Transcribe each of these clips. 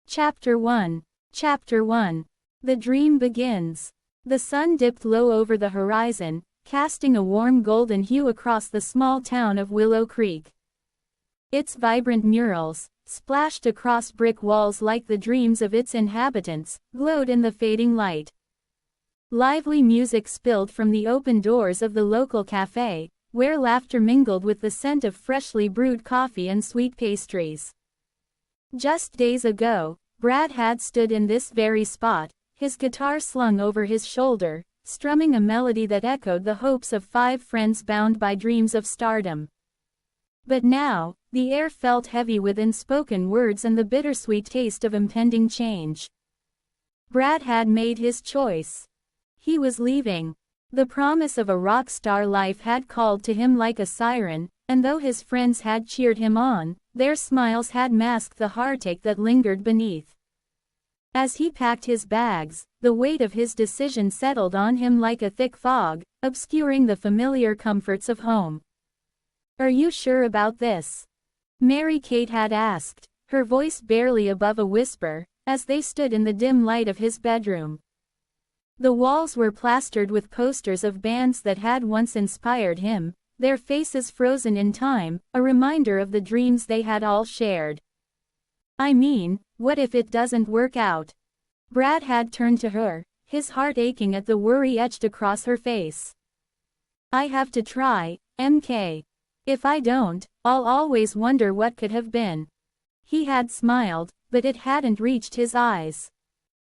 Chapter 1. Chapter 1. The dream begins. The sun dipped low over the horizon, casting a warm golden hue across the small town of Willow Creek. Its vibrant murals, splashed across brick walls like the dreams of its inhabitants, glowed in the fading light. Lively music spilled from the open doors of the local cafe, where laughter mingled with the scent of freshly brewed coffee and sweet pastries. Just days ago, Brad had stood in this very spot, his guitar slung over his shoulder, strumming a melody that echoed the hopes of 5 friends bound by dreams of stardom. But now, the air felt heavy with unspoken words and the bittersweet taste of impending change. Brad had made his choice. He was leaving. The promise of a rock star life had called to him like a siren, and though his friends had cheered him on, their smiles had masked the heartache that lingered beneath. As he packed his bags, the weight of his decision settled on him like a thick fog, obscuring the familiar comforts of home. "Are you sure about this?" Mary-Kate had asked, her voice barely above a whisper, as they stood in the dim light of his bedroom. The walls were plastered with posters of bands that had once inspired him, their faces frozen in time, a reminder of the dreams they had all shared. "I mean, what if it doesn't work out?" Brad had turned to her, his heart aching at the worry etched across her face. "I have to try, MK. If I don't, I'll always wonder what could have been." He had smiled, but it hadn't reached his eyes.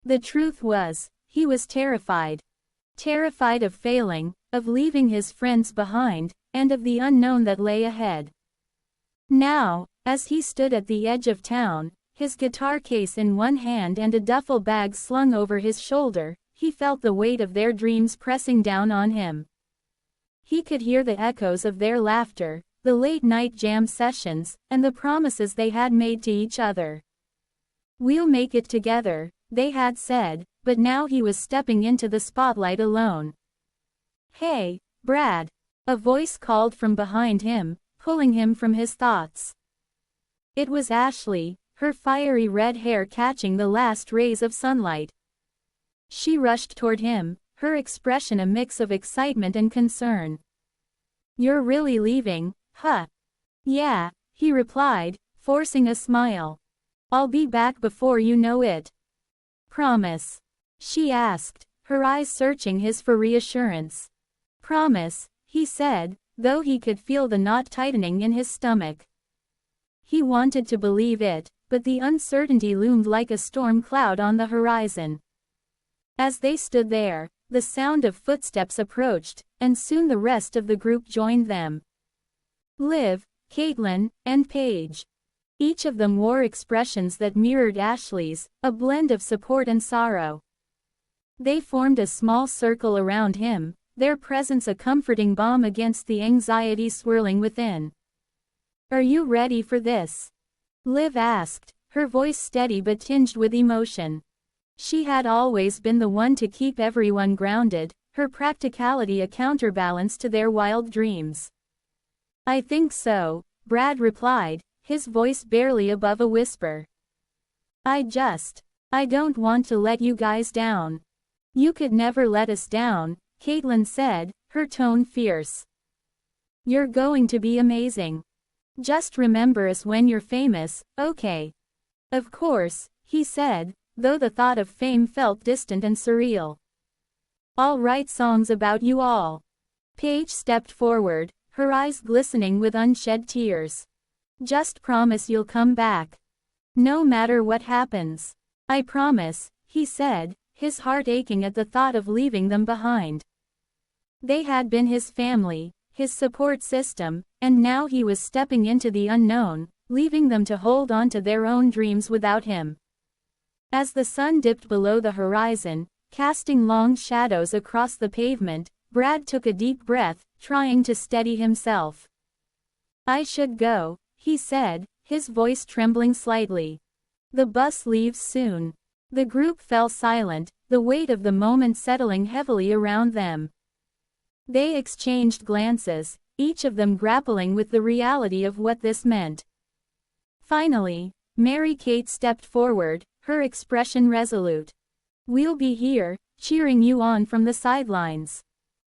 The truth was, he was terrified. Terrified of failing, of leaving his friends behind, and of the unknown that lay ahead. Now, as he stood at the edge of town, his guitar case in one hand and a duffel bag slung over his shoulder, he felt the weight of their dreams pressing down on him. He could hear the echoes of their laughter, the late-night jam sessions, and the promises they had made to each other. "We'll make it together," they had said, but now he was stepping into the spotlight alone. "Hey, Brad!" A voice called from behind him, pulling him from his thoughts. It was Ashley, her fiery red hair catching the last rays of sunlight. She rushed toward him, her expression a mix of excitement and concern. "You're really leaving, huh?" "Yeah," he replied, forcing a smile. "I'll be back before you know it." "Promise?" she asked, her eyes searching his for reassurance. "Promise," he said, though he could feel the knot tightening in his stomach. He wanted to believe it, but the uncertainty loomed like a storm cloud on the horizon. As they stood there, the sound of footsteps approached, and soon the rest of the group joined them. Liv, Caitlin, and Paige. Each of them wore expressions that mirrored Ashley's, a blend of support and sorrow. They formed a small circle around him, their presence a comforting balm against the anxiety swirling within. "Are you ready for this?" Liv asked, her voice steady but tinged with emotion. She had always been the one to keep everyone grounded, her practicality a counterbalance to their wild dreams. "I think so," Brad replied, his voice barely above a whisper. I don't want to let you guys down." "You could never let us down," Caitlin said, her tone fierce. "You're going to be amazing. Just remember us when you're famous, okay?" "Of course," he said, though the thought of fame felt distant and surreal. "I'll write songs about you all." Paige stepped forward, her eyes glistening with unshed tears. "Just promise you'll come back. No matter what happens." "I promise," he said, his heart aching at the thought of leaving them behind. They had been his family, his support system, and now he was stepping into the unknown, leaving them to hold on to their own dreams without him. As the sun dipped below the horizon, casting long shadows across the pavement, Brad took a deep breath, trying to steady himself. "I should go," he said, his voice trembling slightly. "The bus leaves soon." The group fell silent, the weight of the moment settling heavily around them. They exchanged glances, each of them grappling with the reality of what this meant. Finally, Mary-Kate stepped forward, her expression resolute. "We'll be here, cheering you on from the sidelines.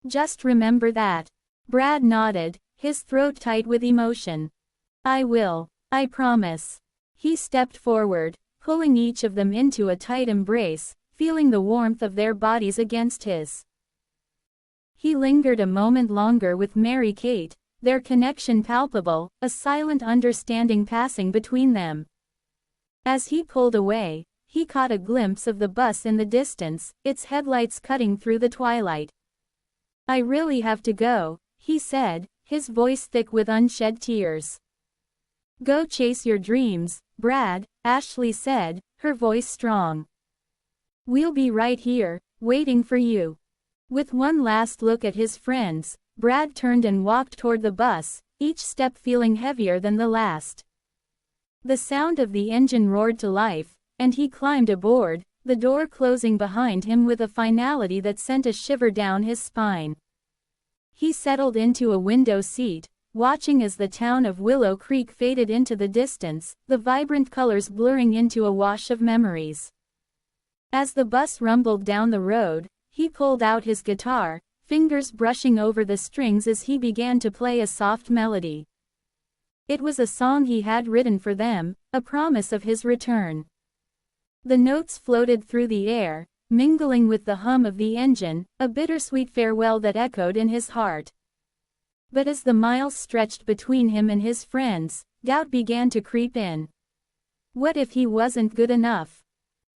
Just remember that." Brad nodded, his throat tight with emotion. "I will. I promise." He stepped forward, pulling each of them into a tight embrace, feeling the warmth of their bodies against his. He lingered a moment longer with Mary-Kate, their connection palpable, a silent understanding passing between them. As he pulled away, he caught a glimpse of the bus in the distance, its headlights cutting through the twilight. "I really have to go," he said, his voice thick with unshed tears. "Go chase your dreams, Brad," Ashley said, her voice strong. "We'll be right here, waiting for you." With one last look at his friends, Brad turned and walked toward the bus, each step feeling heavier than the last. The sound of the engine roared to life, and he climbed aboard, the door closing behind him with a finality that sent a shiver down his spine. He settled into a window seat, watching as the town of Willow Creek faded into the distance, the vibrant colors blurring into a wash of memories. As the bus rumbled down the road, he pulled out his guitar, fingers brushing over the strings as he began to play a soft melody. It was a song he had written for them, a promise of his return. The notes floated through the air, mingling with the hum of the engine, a bittersweet farewell that echoed in his heart. But as the miles stretched between him and his friends, doubt began to creep in. What if he wasn't good enough?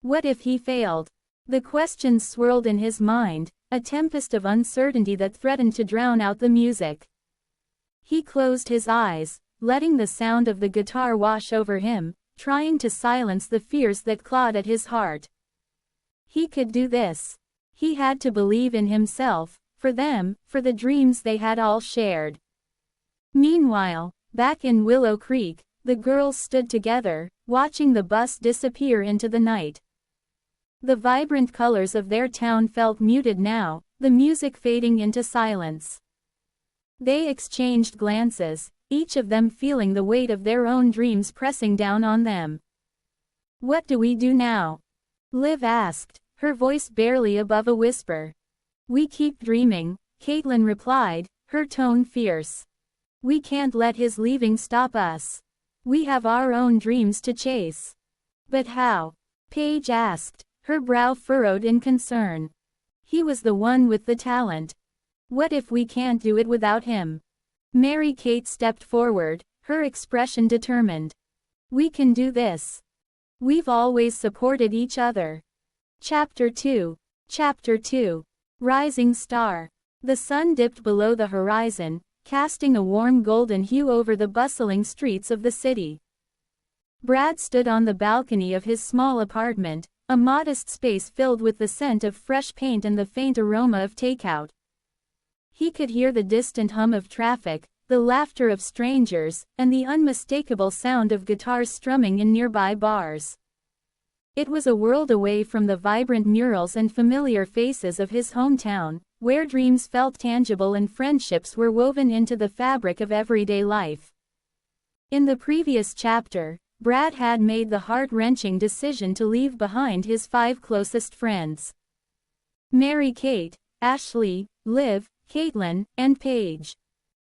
What if he failed? The questions swirled in his mind, a tempest of uncertainty that threatened to drown out the music. He closed his eyes, letting the sound of the guitar wash over him, trying to silence the fears that clawed at his heart. He could do this. He had to believe in himself, for them, for the dreams they had all shared. Meanwhile, back in Willow Creek, the girls stood together, watching the bus disappear into the night. The vibrant colors of their town felt muted now, the music fading into silence. They exchanged glances, each of them feeling the weight of their own dreams pressing down on them. "What do we do now?" Liv asked, her voice barely above a whisper. "We keep dreaming," Caitlin replied, her tone fierce. "We can't let his leaving stop us. We have our own dreams to chase." "But how?" Paige asked, her brow furrowed in concern. "He was the one with the talent. What if we can't do it without him?" Mary-Kate stepped forward, her expression determined. "We can do this. We've always supported each other." Chapter 2. Chapter 2. Rising Star. The sun dipped below the horizon, casting a warm golden hue over the bustling streets of the city. Brad stood on the balcony of his small apartment, a modest space filled with the scent of fresh paint and the faint aroma of takeout. He could hear the distant hum of traffic, the laughter of strangers, and the unmistakable sound of guitars strumming in nearby bars. It was a world away from the vibrant murals and familiar faces of his hometown, where dreams felt tangible and friendships were woven into the fabric of everyday life. In the previous chapter, Brad had made the heart-wrenching decision to leave behind his 5 closest friends. Mary-Kate, Ashley, Liv, Caitlin, and Paige.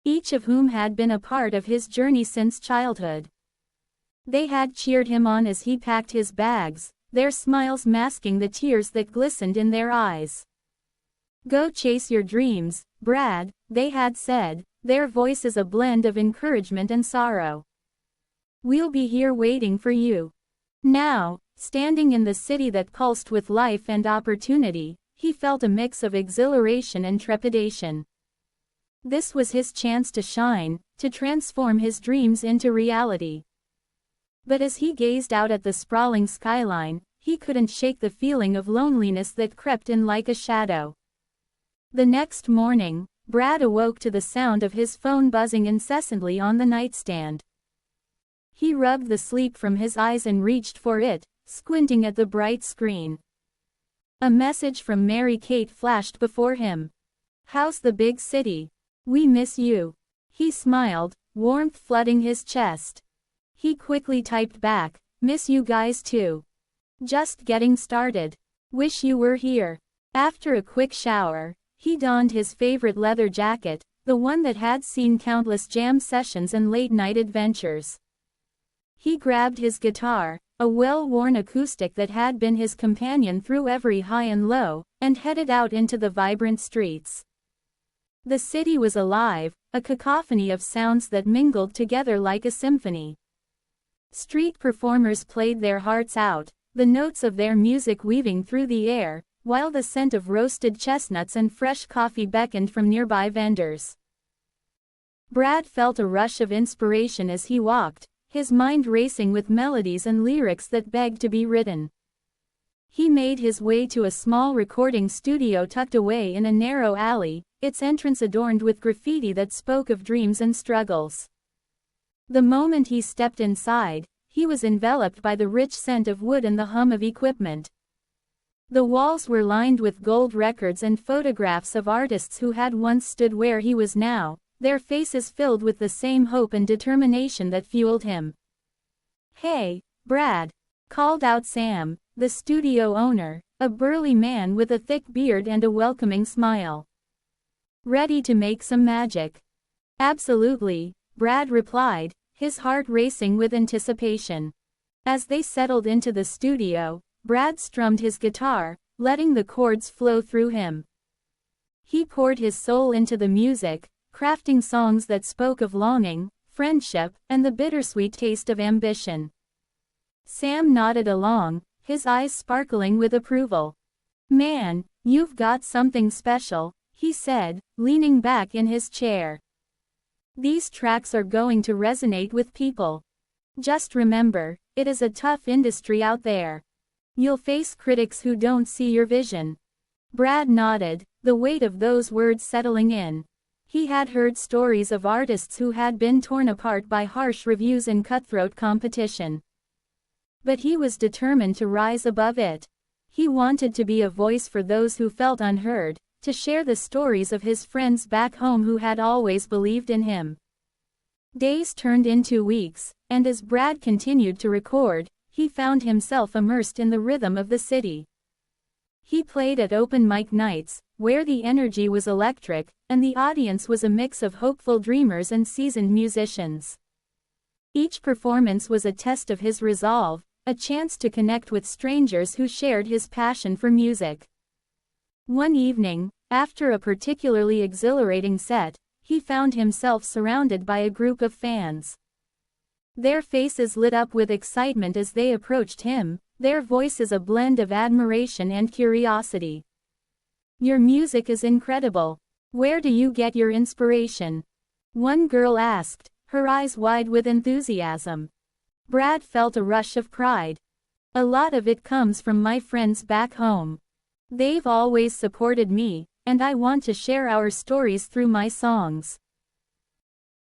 Each of whom had been a part of his journey since childhood. They had cheered him on as he packed his bags, their smiles masking the tears that glistened in their eyes. "Go chase your dreams, Brad," they had said, their voices a blend of encouragement and sorrow. "We'll be here waiting for you." Now, standing in the city that pulsed with life and opportunity, he felt a mix of exhilaration and trepidation. This was his chance to shine, to transform his dreams into reality. But as he gazed out at the sprawling skyline, he couldn't shake the feeling of loneliness that crept in like a shadow. The next morning, Brad awoke to the sound of his phone buzzing incessantly on the nightstand. He rubbed the sleep from his eyes and reached for it, squinting at the bright screen. A message from Mary-Kate flashed before him. "How's the big city? We miss you." He smiled, warmth flooding his chest. He quickly typed back, "Miss you guys too." Just getting started. Wish you were here. After a quick shower, he donned his favorite leather jacket, the one that had seen countless jam sessions and late-night adventures. He grabbed his guitar, a well-worn acoustic that had been his companion through every high and low, and headed out into the vibrant streets. The city was alive, a cacophony of sounds that mingled together like a symphony. Street performers played their hearts out, the notes of their music weaving through the air, while the scent of roasted chestnuts and fresh coffee beckoned from nearby vendors. Brad felt a rush of inspiration as he walked, his mind racing with melodies and lyrics that begged to be written. He made his way to a small recording studio tucked away in a narrow alley, its entrance adorned with graffiti that spoke of dreams and struggles. The moment he stepped inside, he was enveloped by the rich scent of wood and the hum of equipment. The walls were lined with gold records and photographs of artists who had once stood where he was now, their faces filled with the same hope and determination that fueled him. "Hey, Brad," called out Sam, the studio owner, a burly man with a thick beard and a welcoming smile. "Ready to make some magic?" "Absolutely," Brad replied, his heart racing with anticipation. As they settled into the studio, Brad strummed his guitar, letting the chords flow through him. He poured his soul into the music, crafting songs that spoke of longing, friendship, and the bittersweet taste of ambition. Sam nodded along, his eyes sparkling with approval. "Man, you've got something special," he said, leaning back in his chair. "These tracks are going to resonate with people. Just remember, it is a tough industry out there. You'll face critics who don't see your vision." Brad nodded, the weight of those words settling in. He had heard stories of artists who had been torn apart by harsh reviews and cutthroat competition. But he was determined to rise above it. He wanted to be a voice for those who felt unheard, to share the stories of his friends back home who had always believed in him. Days turned into weeks, and as Brad continued to record, he found himself immersed in the rhythm of the city. He played at open mic nights, where the energy was electric, and the audience was a mix of hopeful dreamers and seasoned musicians. Each performance was a test of his resolve, a chance to connect with strangers who shared his passion for music. One evening, after a particularly exhilarating set, he found himself surrounded by a group of fans. Their faces lit up with excitement as they approached him, their voices a blend of admiration and curiosity. "Your music is incredible. Where do you get your inspiration?" one girl asked, her eyes wide with enthusiasm. Brad felt a rush of pride. "A lot of it comes from my friends back home. They've always supported me, and I want to share our stories through my songs."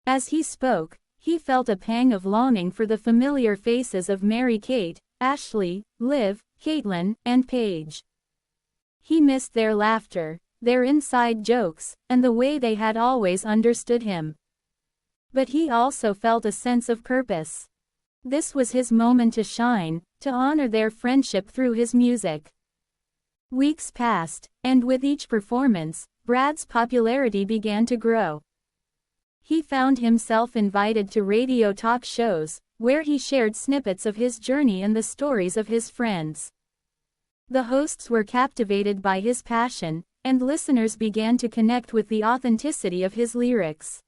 As he spoke, he felt a pang of longing for the familiar faces of Mary-Kate, Ashley, Liv, Caitlin, and Paige. He missed their laughter, their inside jokes, and the way they had always understood him. But he also felt a sense of purpose. This was his moment to shine, to honor their friendship through his music. Weeks passed, and with each performance, Brad's popularity began to grow. He found himself invited to radio talk shows, where he shared snippets of his journey and the stories of his friends. The hosts were captivated by his passion, and listeners began to connect with the authenticity of his lyrics.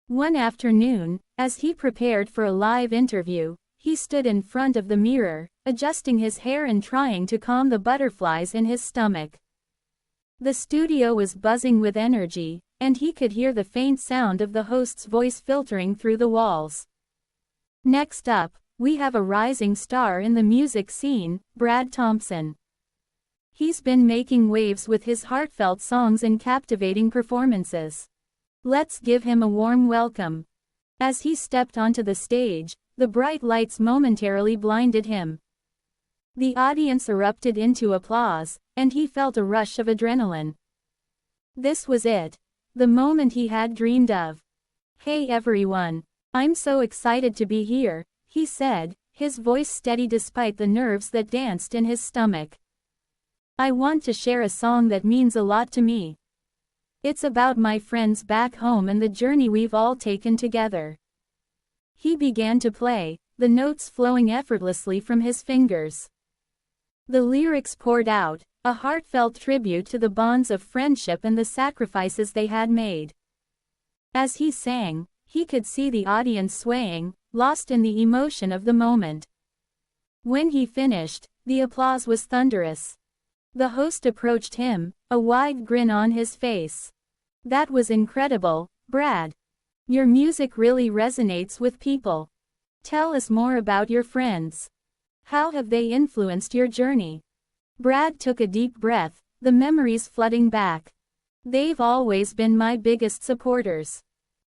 One afternoon, as he prepared for a live interview, he stood in front of the mirror, adjusting his hair and trying to calm the butterflies in his stomach. The studio was buzzing with energy, and he could hear the faint sound of the host's voice filtering through the walls. "Next up, we have a rising star in the music scene, Brad Thompson. He's been making waves with his heartfelt songs and captivating performances. Let's give him a warm welcome." As he stepped onto the stage, the bright lights momentarily blinded him. The audience erupted into applause, and he felt a rush of adrenaline. This was it. The moment he had dreamed of. "Hey everyone. I'm so excited to be here," he said, his voice steady despite the nerves that danced in his stomach. "I want to share a song that means a lot to me. It's about my friends back home and the journey we've all taken together." He began to play, the notes flowing effortlessly from his fingers. The lyrics poured out, a heartfelt tribute to the bonds of friendship and the sacrifices they had made. As he sang, he could see the audience swaying, lost in the emotion of the moment. When he finished, the applause was thunderous. The host approached him, a wide grin on his face. "That was incredible, Brad. Your music really resonates with people. Tell us more about your friends. How have they influenced your journey?" Brad took a deep breath, the memories flooding back. "They've always been my biggest supporters.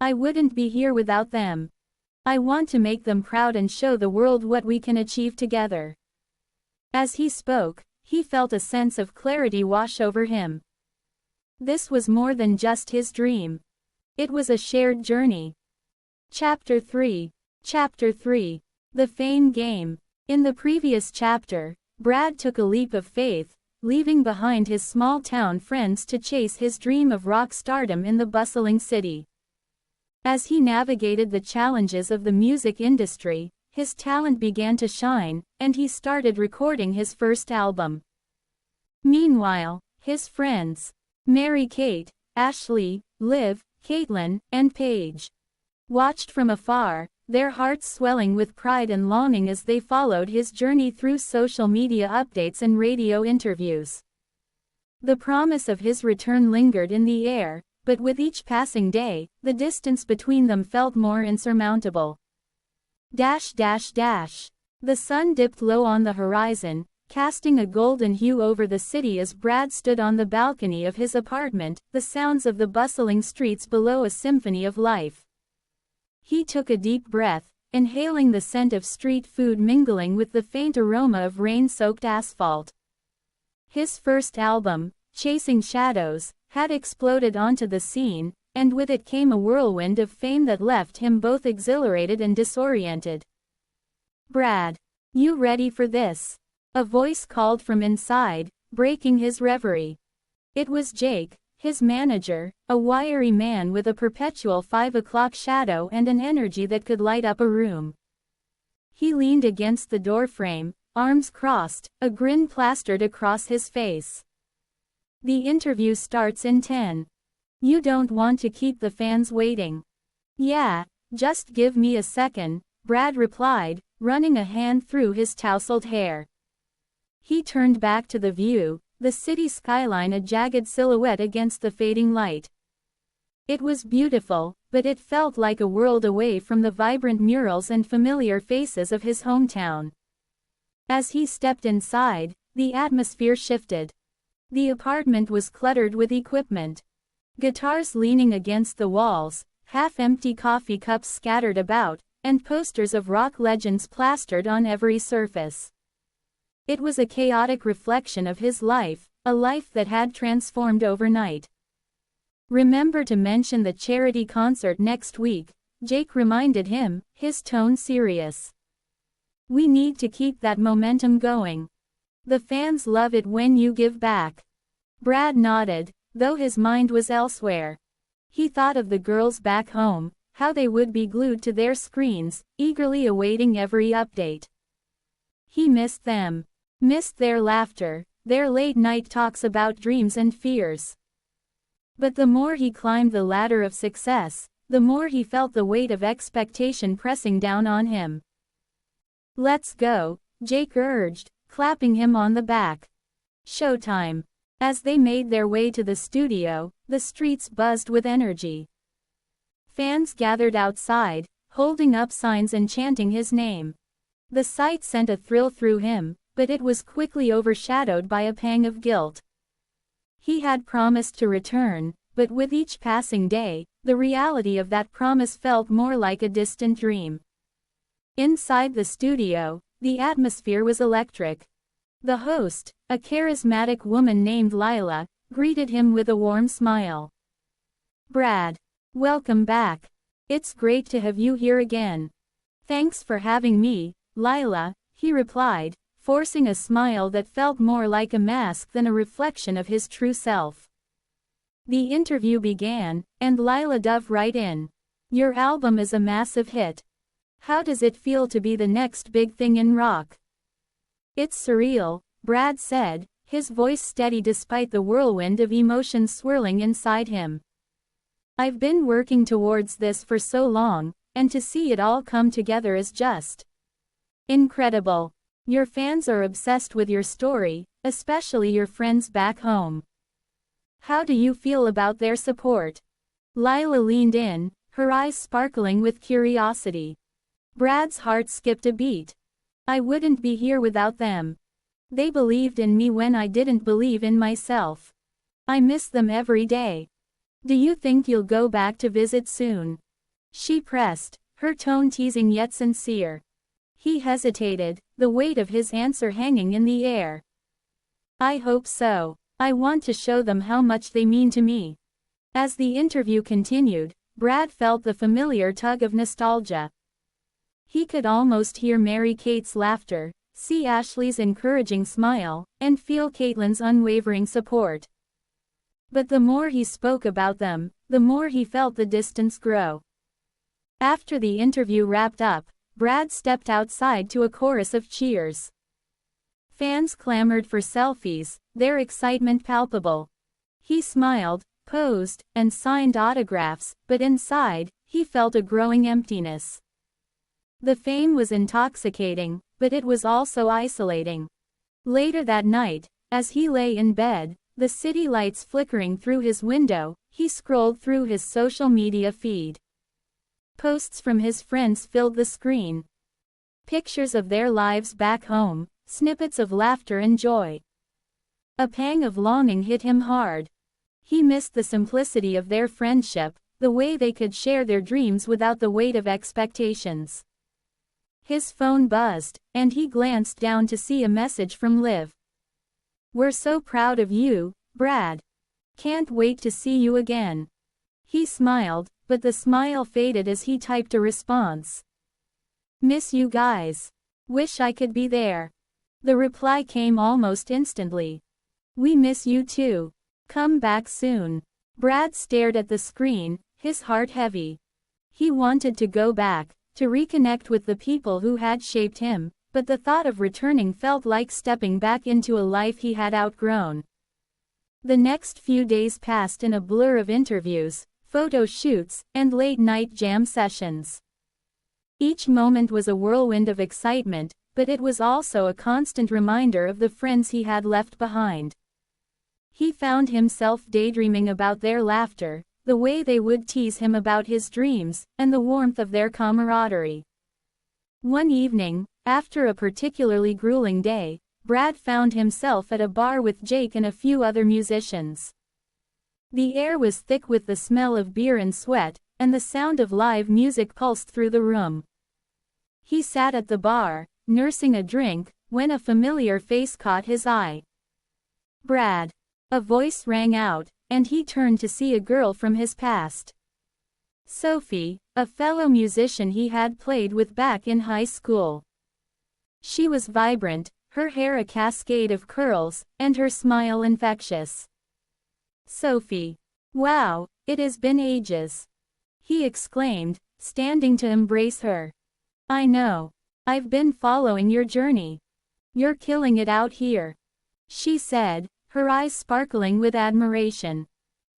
I wouldn't be here without them. I want to make them proud and show the world what we can achieve together." As he spoke, he felt a sense of clarity wash over him. This was more than just his dream. It was a shared journey. Chapter 3. The Fame Game. In the previous chapter, Brad took a leap of faith, leaving behind his small-town friends to chase his dream of rock stardom in the bustling city. As he navigated the challenges of the music industry, his talent began to shine, and he started recording his first album. Meanwhile, his friends, Mary-Kate, Ashley, Liv, Caitlin, and Paige, watched from afar, their hearts swelling with pride and longing as they followed his journey through social media updates and radio interviews. The promise of his return lingered in the air, but with each passing day, the distance between them felt more insurmountable. The sun dipped low on the horizon, casting a golden hue over the city as Brad stood on the balcony of his apartment, the sounds of the bustling streets below a symphony of life. He took a deep breath, inhaling the scent of street food mingling with the faint aroma of rain-soaked asphalt. His first album, Chasing Shadows, had exploded onto the scene, and with it came a whirlwind of fame that left him both exhilarated and disoriented. "Brad, you ready for this?" A voice called from inside, breaking his reverie. It was Jake, his manager, a wiry man with a perpetual 5 o'clock shadow and an energy that could light up a room. He leaned against the doorframe, arms crossed, a grin plastered across his face. "The interview starts in 10. You don't want to keep the fans waiting." "Yeah, just give me a second," Brad replied, running a hand through his tousled hair. He turned back to the view, the city skyline a jagged silhouette against the fading light. It was beautiful, but it felt like a world away from the vibrant murals and familiar faces of his hometown. As he stepped inside, the atmosphere shifted. The apartment was cluttered with equipment. Guitars leaning against the walls, half-empty coffee cups scattered about, and posters of rock legends plastered on every surface. It was a chaotic reflection of his life, a life that had transformed overnight. "Remember to mention the charity concert next week," Jake reminded him, his tone serious. "We need to keep that momentum going. The fans love it when you give back." Brad nodded, though his mind was elsewhere. He thought of the girls back home, how they would be glued to their screens, eagerly awaiting every update. He missed them. Missed their laughter, their late-night talks about dreams and fears. But the more he climbed the ladder of success, the more he felt the weight of expectation pressing down on him. "Let's go," Jake urged, clapping him on the back. Showtime. As they made their way to the studio, the streets buzzed with energy. Fans gathered outside, holding up signs and chanting his name. The sight sent a thrill through him, but it was quickly overshadowed by a pang of guilt. He had promised to return, but with each passing day, the reality of that promise felt more like a distant dream. Inside the studio, the atmosphere was electric. The host, a charismatic woman named Lila, greeted him with a warm smile. "Brad, welcome back. It's great to have you here again." "Thanks for having me," Lila, he replied, forcing a smile that felt more like a mask than a reflection of his true self. The interview began, and Lila dove right in. Your album is a massive hit. How does it feel to be the next big thing in rock? It's surreal, Brad said, his voice steady despite the whirlwind of emotions swirling inside him. I've been working towards this for so long, and to see it all come together is just incredible. Your fans are obsessed with your story, especially your friends back home. How do you feel about their support? Lila leaned in, her eyes sparkling with curiosity. Brad's heart skipped a beat. I wouldn't be here without them. They believed in me when I didn't believe in myself. I miss them every day. Do you think you'll go back to visit soon? She pressed, her tone teasing yet sincere. He hesitated, the weight of his answer hanging in the air. I hope so. I want to show them how much they mean to me. As the interview continued, Brad felt the familiar tug of nostalgia. He could almost hear Mary-Kate's laughter, see Ashley's encouraging smile, and feel Caitlin's unwavering support. But the more he spoke about them, the more he felt the distance grow. After the interview wrapped up, Brad stepped outside to a chorus of cheers. Fans clamored for selfies, their excitement palpable. He smiled, posed, and signed autographs, but inside, he felt a growing emptiness. The fame was intoxicating, but it was also isolating. Later that night, as he lay in bed, the city lights flickering through his window, he scrolled through his social media feed. Posts from his friends filled the screen. Pictures of their lives back home, snippets of laughter and joy. A pang of longing hit him hard. He missed the simplicity of their friendship, the way they could share their dreams without the weight of expectations. His phone buzzed, and he glanced down to see a message from Liv. We're so proud of you, Brad. Can't wait to see you again. He smiled, but the smile faded as he typed a response. Miss you guys. Wish I could be there. The reply came almost instantly. We miss you too. Come back soon. Brad stared at the screen, his heart heavy. He wanted to go back, to reconnect with the people who had shaped him, but the thought of returning felt like stepping back into a life he had outgrown. The next few days passed in a blur of interviews, photo shoots, and late-night jam sessions. Each moment was a whirlwind of excitement, but it was also a constant reminder of the friends he had left behind. He found himself daydreaming about their laughter, the way they would tease him about his dreams, and the warmth of their camaraderie. One evening, after a particularly grueling day, Brad found himself at a bar with Jake and a few other musicians. The air was thick with the smell of beer and sweat, and the sound of live music pulsed through the room. He sat at the bar, nursing a drink, when a familiar face caught his eye. Brad. A voice rang out, and he turned to see a girl from his past. Sophie, a fellow musician he had played with back in high school. She was vibrant, her hair a cascade of curls, and her smile infectious. Sophie. Wow, it has been ages. He exclaimed, standing to embrace her. I know. I've been following your journey. You're killing it out here. She said, her eyes sparkling with admiration.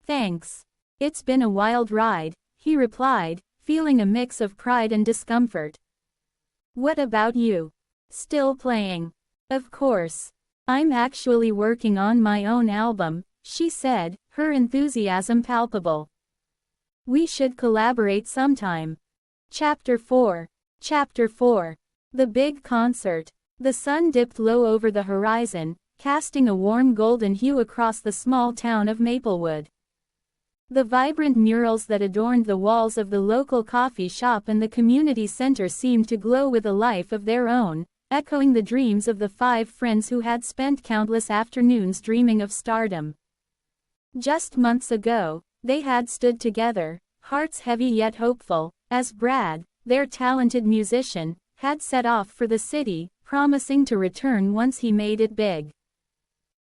Thanks. It's been a wild ride, he replied, feeling a mix of pride and discomfort. What about you? Still playing? Of course. I'm actually working on my own album, she said, her enthusiasm palpable. We should collaborate sometime. Chapter 4. Chapter 4. The big concert. The sun dipped low over the horizon, casting a warm golden hue across the small town of Maplewood. The vibrant murals that adorned the walls of the local coffee shop and the community center seemed to glow with a life of their own, echoing the dreams of the 5 friends who had spent countless afternoons dreaming of stardom. Just months ago, they had stood together, hearts heavy yet hopeful, as Brad, their talented musician, had set off for the city, promising to return once he made it big.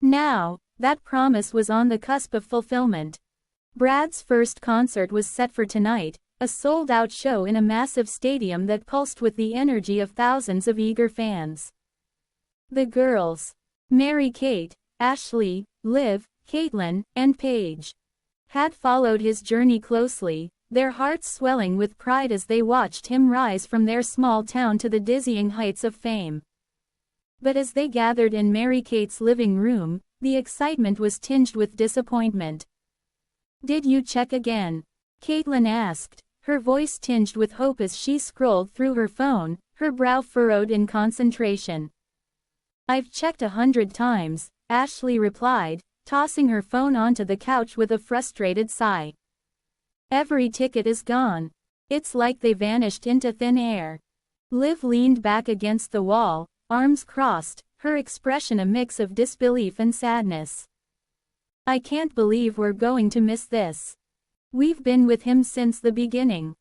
Now, that promise was on the cusp of fulfillment. Brad's first concert was set for tonight, a sold-out show in a massive stadium that pulsed with the energy of thousands of eager fans. The girls, Mary-Kate, Ashley, Liv, Caitlin, and Paige, had followed his journey closely, their hearts swelling with pride as they watched him rise from their small town to the dizzying heights of fame. But as they gathered in Mary-Kate's living room, the excitement was tinged with disappointment. "Did you check again?" Caitlin asked, her voice tinged with hope as she scrolled through her phone, her brow furrowed in concentration. "I've checked 100 times, Ashley replied, tossing her phone onto the couch with a frustrated sigh. "Every ticket is gone. It's like they vanished into thin air." Liv leaned back against the wall, arms crossed, her expression a mix of disbelief and sadness. "I can't believe we're going to miss this. We've been with him since the beginning.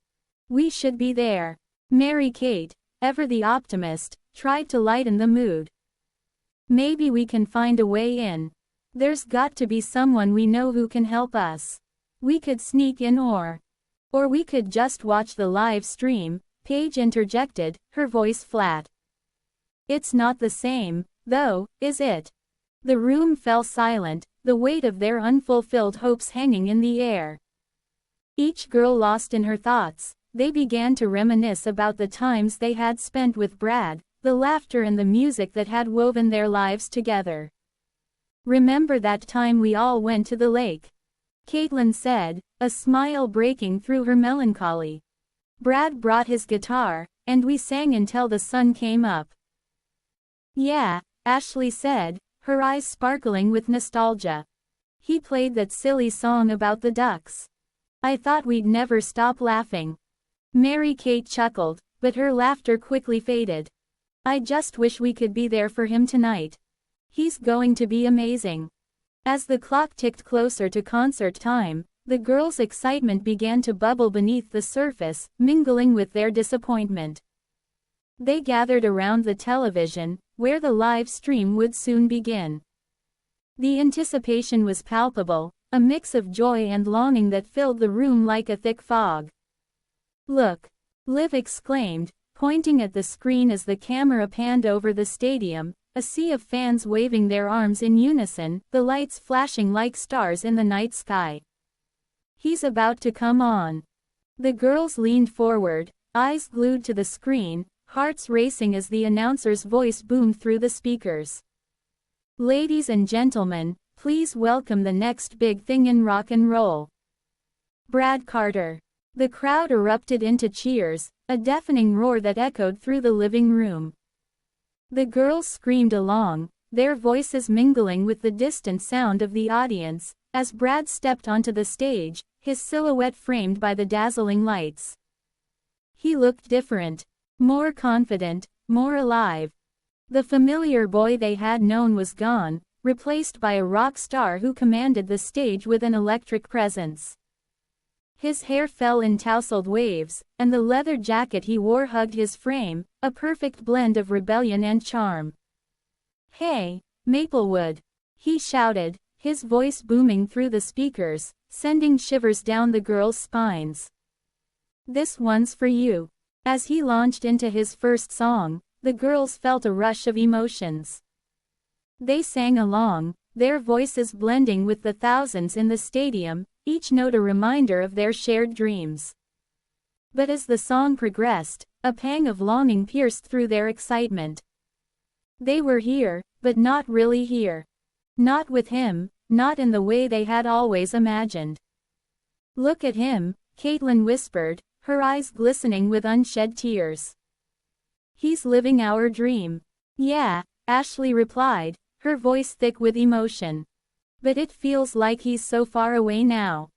We should be there." Mary-Kate, ever the optimist, tried to lighten the mood. "Maybe we can find a way in. There's got to be someone we know who can help us. We could sneak in or we could just watch the live stream," Paige interjected, her voice flat. "It's not the same, though, is it?" The room fell silent, the weight of their unfulfilled hopes hanging in the air. Each girl lost in her thoughts, they began to reminisce about the times they had spent with Brad, the laughter and the music that had woven their lives together. "Remember that time we all went to the lake?" Caitlin said, a smile breaking through her melancholy. "Brad brought his guitar, and we sang until the sun came up." "Yeah," Ashley said, her eyes sparkling with nostalgia. "He played that silly song about the ducks. I thought we'd never stop laughing." Mary-Kate chuckled, but her laughter quickly faded. "I just wish we could be there for him tonight. He's going to be amazing." As the clock ticked closer to concert time, the girls' excitement began to bubble beneath the surface, mingling with their disappointment. They gathered around the television, where the live stream would soon begin. The anticipation was palpable, a mix of joy and longing that filled the room like a thick fog. "Look!" Liv exclaimed, pointing at the screen as the camera panned over the stadium, a sea of fans waving their arms in unison, the lights flashing like stars in the night sky. "He's about to come on." The girls leaned forward, eyes glued to the screen, hearts racing as the announcer's voice boomed through the speakers. "Ladies and gentlemen, please welcome the next big thing in rock and roll, Brad Carter." The crowd erupted into cheers, a deafening roar that echoed through the living room. The girls screamed along, their voices mingling with the distant sound of the audience, as Brad stepped onto the stage, his silhouette framed by the dazzling lights. He looked different, more confident, more alive. The familiar boy they had known was gone, replaced by a rock star who commanded the stage with an electric presence. His hair fell in tousled waves, and the leather jacket he wore hugged his frame, a perfect blend of rebellion and charm. "Hey, Maplewood!" he shouted, his voice booming through the speakers, sending shivers down the girls' spines. "This one's for you." As he launched into his first song, the girls felt a rush of emotions. They sang along, their voices blending with the thousands in the stadium, each note a reminder of their shared dreams. But as the song progressed, a pang of longing pierced through their excitement. They were here, but not really here. Not with him, not in the way they had always imagined. "Look at him," Caitlin whispered, her eyes glistening with unshed tears. "He's living our dream." "Yeah," Ashley replied, her voice thick with emotion. "But it feels like he's so far away now."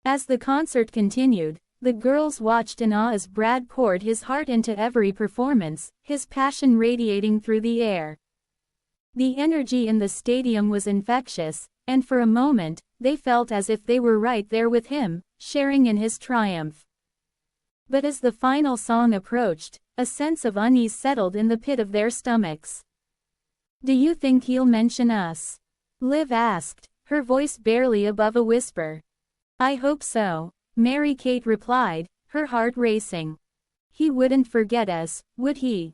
As the concert continued, the girls watched in awe as Brad poured his heart into every performance, his passion radiating through the air. The energy in the stadium was infectious, and for a moment, they felt as if they were right there with him, sharing in his triumph. But as the final song approached, a sense of unease settled in the pit of their stomachs. "Do you think he'll mention us?" Liv asked, her voice barely above a whisper. "I hope so," Mary-Kate replied, her heart racing. "He wouldn't forget us, would he?"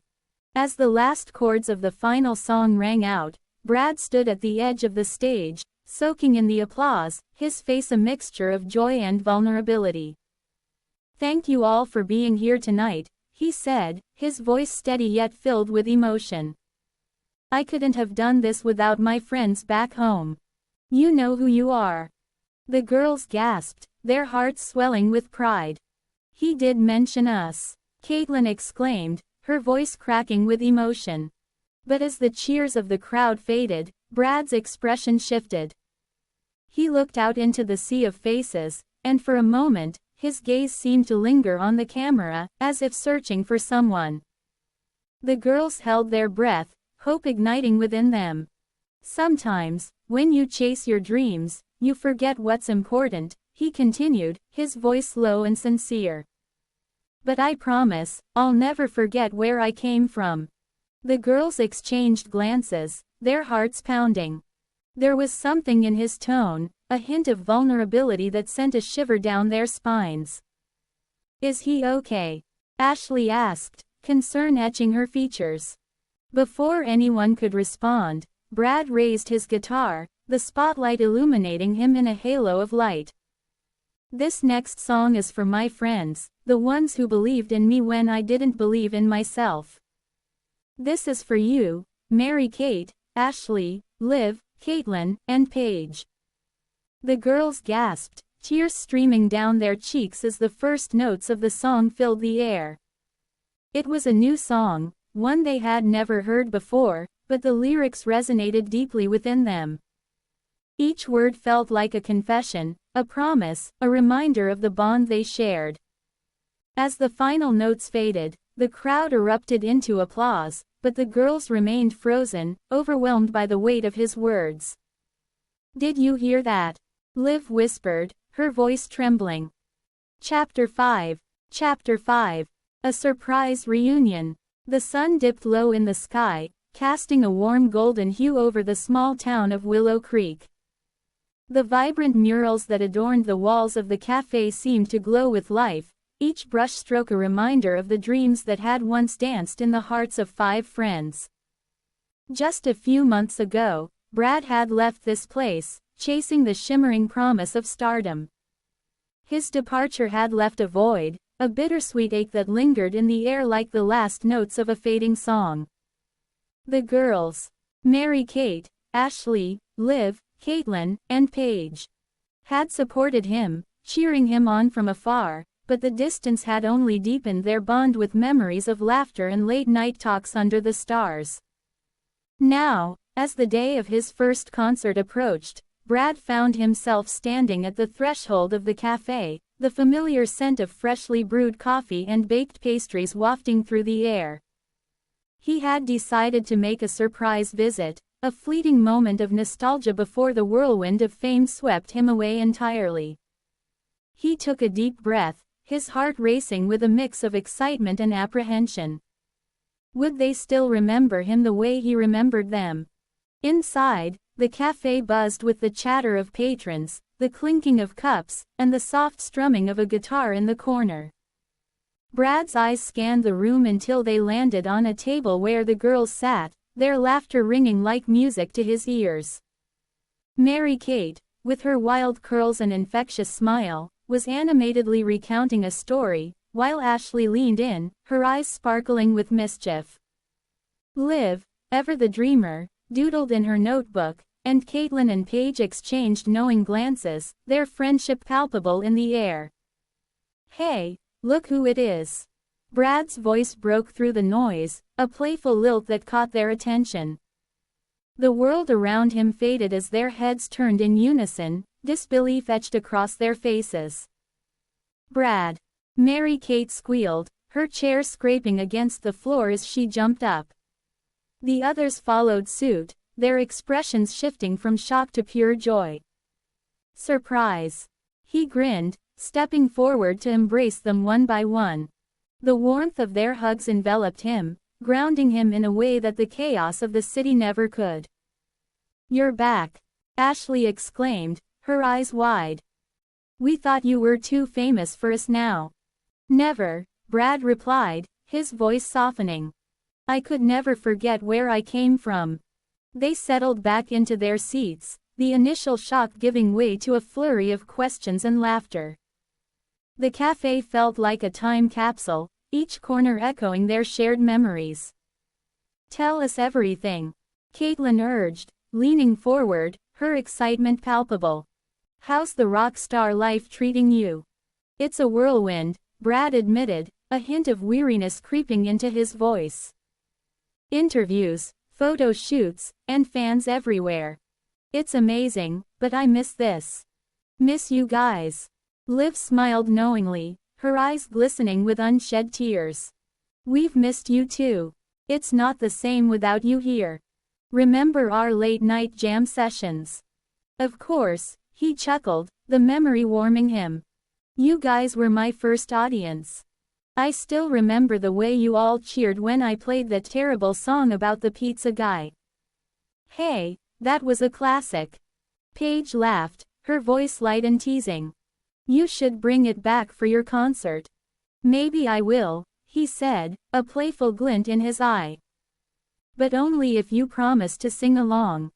As the last chords of the final song rang out, Brad stood at the edge of the stage, soaking in the applause, his face a mixture of joy and vulnerability. "Thank you all for being here tonight," he said, his voice steady yet filled with emotion. "I couldn't have done this without my friends back home. You know who you are." The girls gasped, their hearts swelling with pride. "He did mention us," Caitlin exclaimed, her voice cracking with emotion. But as the cheers of the crowd faded, Brad's expression shifted. He looked out into the sea of faces, and for a moment, his gaze seemed to linger on the camera, as if searching for someone. The girls held their breath, hope igniting within them. "Sometimes, when you chase your dreams, you forget what's important," he continued, his voice low and sincere. "But I promise, I'll never forget where I came from." The girls exchanged glances, their hearts pounding. There was something in his tone, a hint of vulnerability that sent a shiver down their spines. "Is he okay?" Ashley asked, concern etching her features. Before anyone could respond, Brad raised his guitar, the spotlight illuminating him in a halo of light. "This next song is for my friends, the ones who believed in me when I didn't believe in myself. This is for you, Mary-Kate, Ashley, Liv, Caitlin, and Paige." The girls gasped, tears streaming down their cheeks as the first notes of the song filled the air. It was a new song, one they had never heard before, but the lyrics resonated deeply within them. Each word felt like a confession, a promise, a reminder of the bond they shared. As the final notes faded, the crowd erupted into applause, but the girls remained frozen, overwhelmed by the weight of his words. "Did you hear that?" Liv whispered, her voice trembling. Chapter 5. Chapter 5. A surprise reunion. The sun dipped low in the sky, casting a warm golden hue over the small town of Willow Creek. The vibrant murals that adorned the walls of the cafe seemed to glow with life, each brushstroke a reminder of the dreams that had once danced in the hearts of 5 friends. Just a few months ago, Brad had left this place, chasing the shimmering promise of stardom. His departure had left a void, a bittersweet ache that lingered in the air like the last notes of a fading song. The girls, Mary-Kate, Ashley, Liv, Caitlin, and Paige, had supported him, cheering him on from afar, but the distance had only deepened their bond with memories of laughter and late-night talks under the stars. Now, as the day of his first concert approached, Brad found himself standing at the threshold of the cafe, the familiar scent of freshly brewed coffee and baked pastries wafting through the air. He had decided to make a surprise visit, a fleeting moment of nostalgia before the whirlwind of fame swept him away entirely. He took a deep breath, his heart racing with a mix of excitement and apprehension. Would they still remember him the way he remembered them? Inside, the cafe buzzed with the chatter of patrons, the clinking of cups, and the soft strumming of a guitar in the corner. Brad's eyes scanned the room until they landed on a table where the girls sat, their laughter ringing like music to his ears. Mary-Kate, with her wild curls and infectious smile, was animatedly recounting a story, while Ashley leaned in, her eyes sparkling with mischief. Liv, ever the dreamer, doodled in her notebook, and Caitlin and Paige exchanged knowing glances, their friendship palpable in the air. "Hey, look who it is." Brad's voice broke through the noise, a playful lilt that caught their attention. The world around him faded as their heads turned in unison, disbelief etched across their faces. "Brad!" Mary-Kate squealed, her chair scraping against the floor as she jumped up. The others followed suit, their expressions shifting from shock to pure joy. "Surprise!" He grinned, stepping forward to embrace them one by one. The warmth of their hugs enveloped him, grounding him in a way that the chaos of the city never could. "You're back," Ashley exclaimed, her eyes wide. "We thought you were too famous for us now." "Never," Brad replied, his voice softening. "I could never forget where I came from." They settled back into their seats, the initial shock giving way to a flurry of questions and laughter. The cafe felt like a time capsule, each corner echoing their shared memories. "Tell us everything," Caitlin urged, leaning forward, her excitement palpable. "How's the rock star life treating you?" "It's a whirlwind," Brad admitted, a hint of weariness creeping into his voice. "Interviews, photo shoots, and fans everywhere. It's amazing, but I miss this. Miss you guys." Liv smiled knowingly, her eyes glistening with unshed tears. "We've missed you too. It's not the same without you here. Remember our late-night jam sessions?" "Of course," he chuckled, the memory warming him. "You guys were my first audience. I still remember the way you all cheered when I played that terrible song about the pizza guy." "Hey, that was a classic." Paige laughed, her voice light and teasing. "You should bring it back for your concert." "Maybe I will," he said, a playful glint in his eye. "But only if you promise to sing along."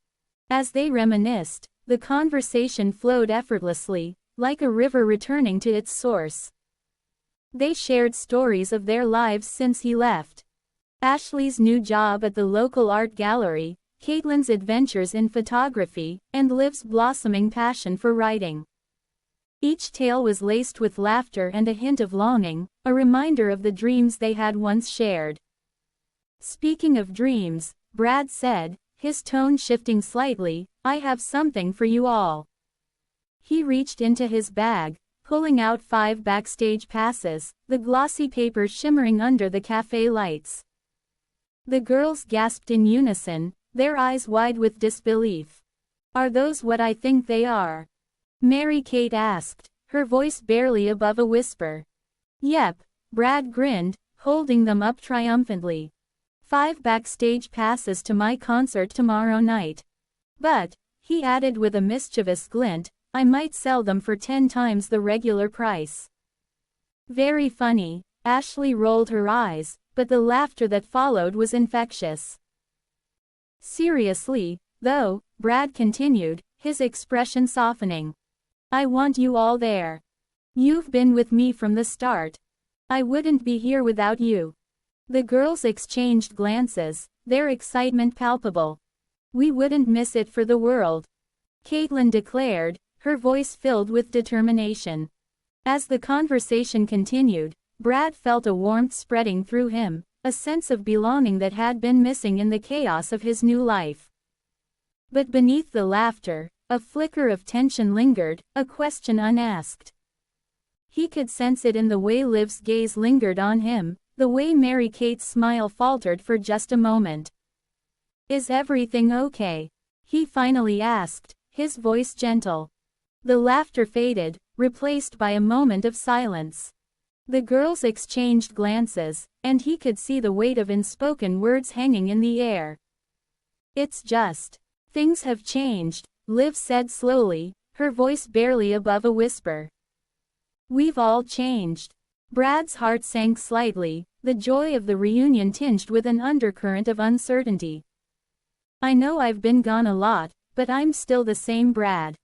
As they reminisced, the conversation flowed effortlessly, like a river returning to its source. They shared stories of their lives since he left. Ashley's new job at the local art gallery, Caitlin's adventures in photography, and Liv's blossoming passion for writing. Each tale was laced with laughter and a hint of longing, a reminder of the dreams they had once shared. "Speaking of dreams," Brad said, his tone shifting slightly, "I have something for you all." He reached into his bag, pulling out 5 backstage passes, the glossy paper shimmering under the cafe lights. The girls gasped in unison, their eyes wide with disbelief. "Are those what I think they are?" Mary-Kate asked, her voice barely above a whisper. "Yep," Brad grinned, holding them up triumphantly. 5 backstage passes to my concert tomorrow night. But," he added with a mischievous glint, "I might sell them for 10 times the regular price." "Very funny," Ashley rolled her eyes, but the laughter that followed was infectious. "Seriously, though," Brad continued, his expression softening. "I want you all there. You've been with me from the start. I wouldn't be here without you." The girls exchanged glances, their excitement palpable. "We wouldn't miss it for the world," Caitlin declared, her voice filled with determination. As the conversation continued, Brad felt a warmth spreading through him, a sense of belonging that had been missing in the chaos of his new life. But beneath the laughter, a flicker of tension lingered, a question unasked. He could sense it in the way Liv's gaze lingered on him, the way Mary-Kate's smile faltered for just a moment. "Is everything okay?" he finally asked, his voice gentle. The laughter faded, replaced by a moment of silence. The girls exchanged glances, and he could see the weight of unspoken words hanging in the air. "It's just, things have changed," Liv said slowly, her voice barely above a whisper. "We've all changed." Brad's heart sank slightly, the joy of the reunion tinged with an undercurrent of uncertainty. "I know I've been gone a lot, but I'm still the same Brad.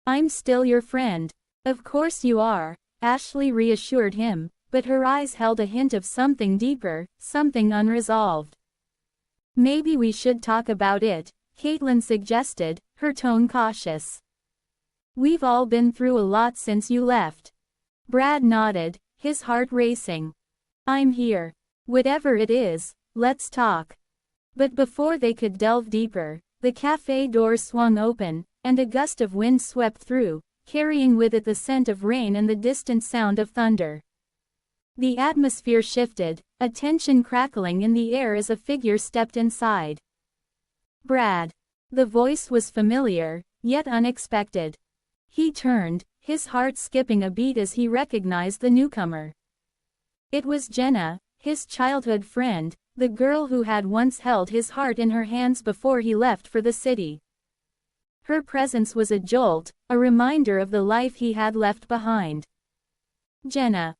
I'm still your friend." "Of course you are," Ashley reassured him, but her eyes held a hint of something deeper, something unresolved. "Maybe we should talk about it," Caitlin suggested, her tone cautious. "We've all been through a lot since you left." Brad nodded, his heart racing. "I'm here. Whatever it is, let's talk." But before they could delve deeper, the cafe doors swung open, and a gust of wind swept through, carrying with it the scent of rain and the distant sound of thunder. The atmosphere shifted, a tension crackling in the air as a figure stepped inside. "Brad." The voice was familiar, yet unexpected. He turned, his heart skipping a beat as he recognized the newcomer. It was Jenna, his childhood friend, the girl who had once held his heart in her hands before he left for the city. Her presence was a jolt, a reminder of the life he had left behind. "Jenna!"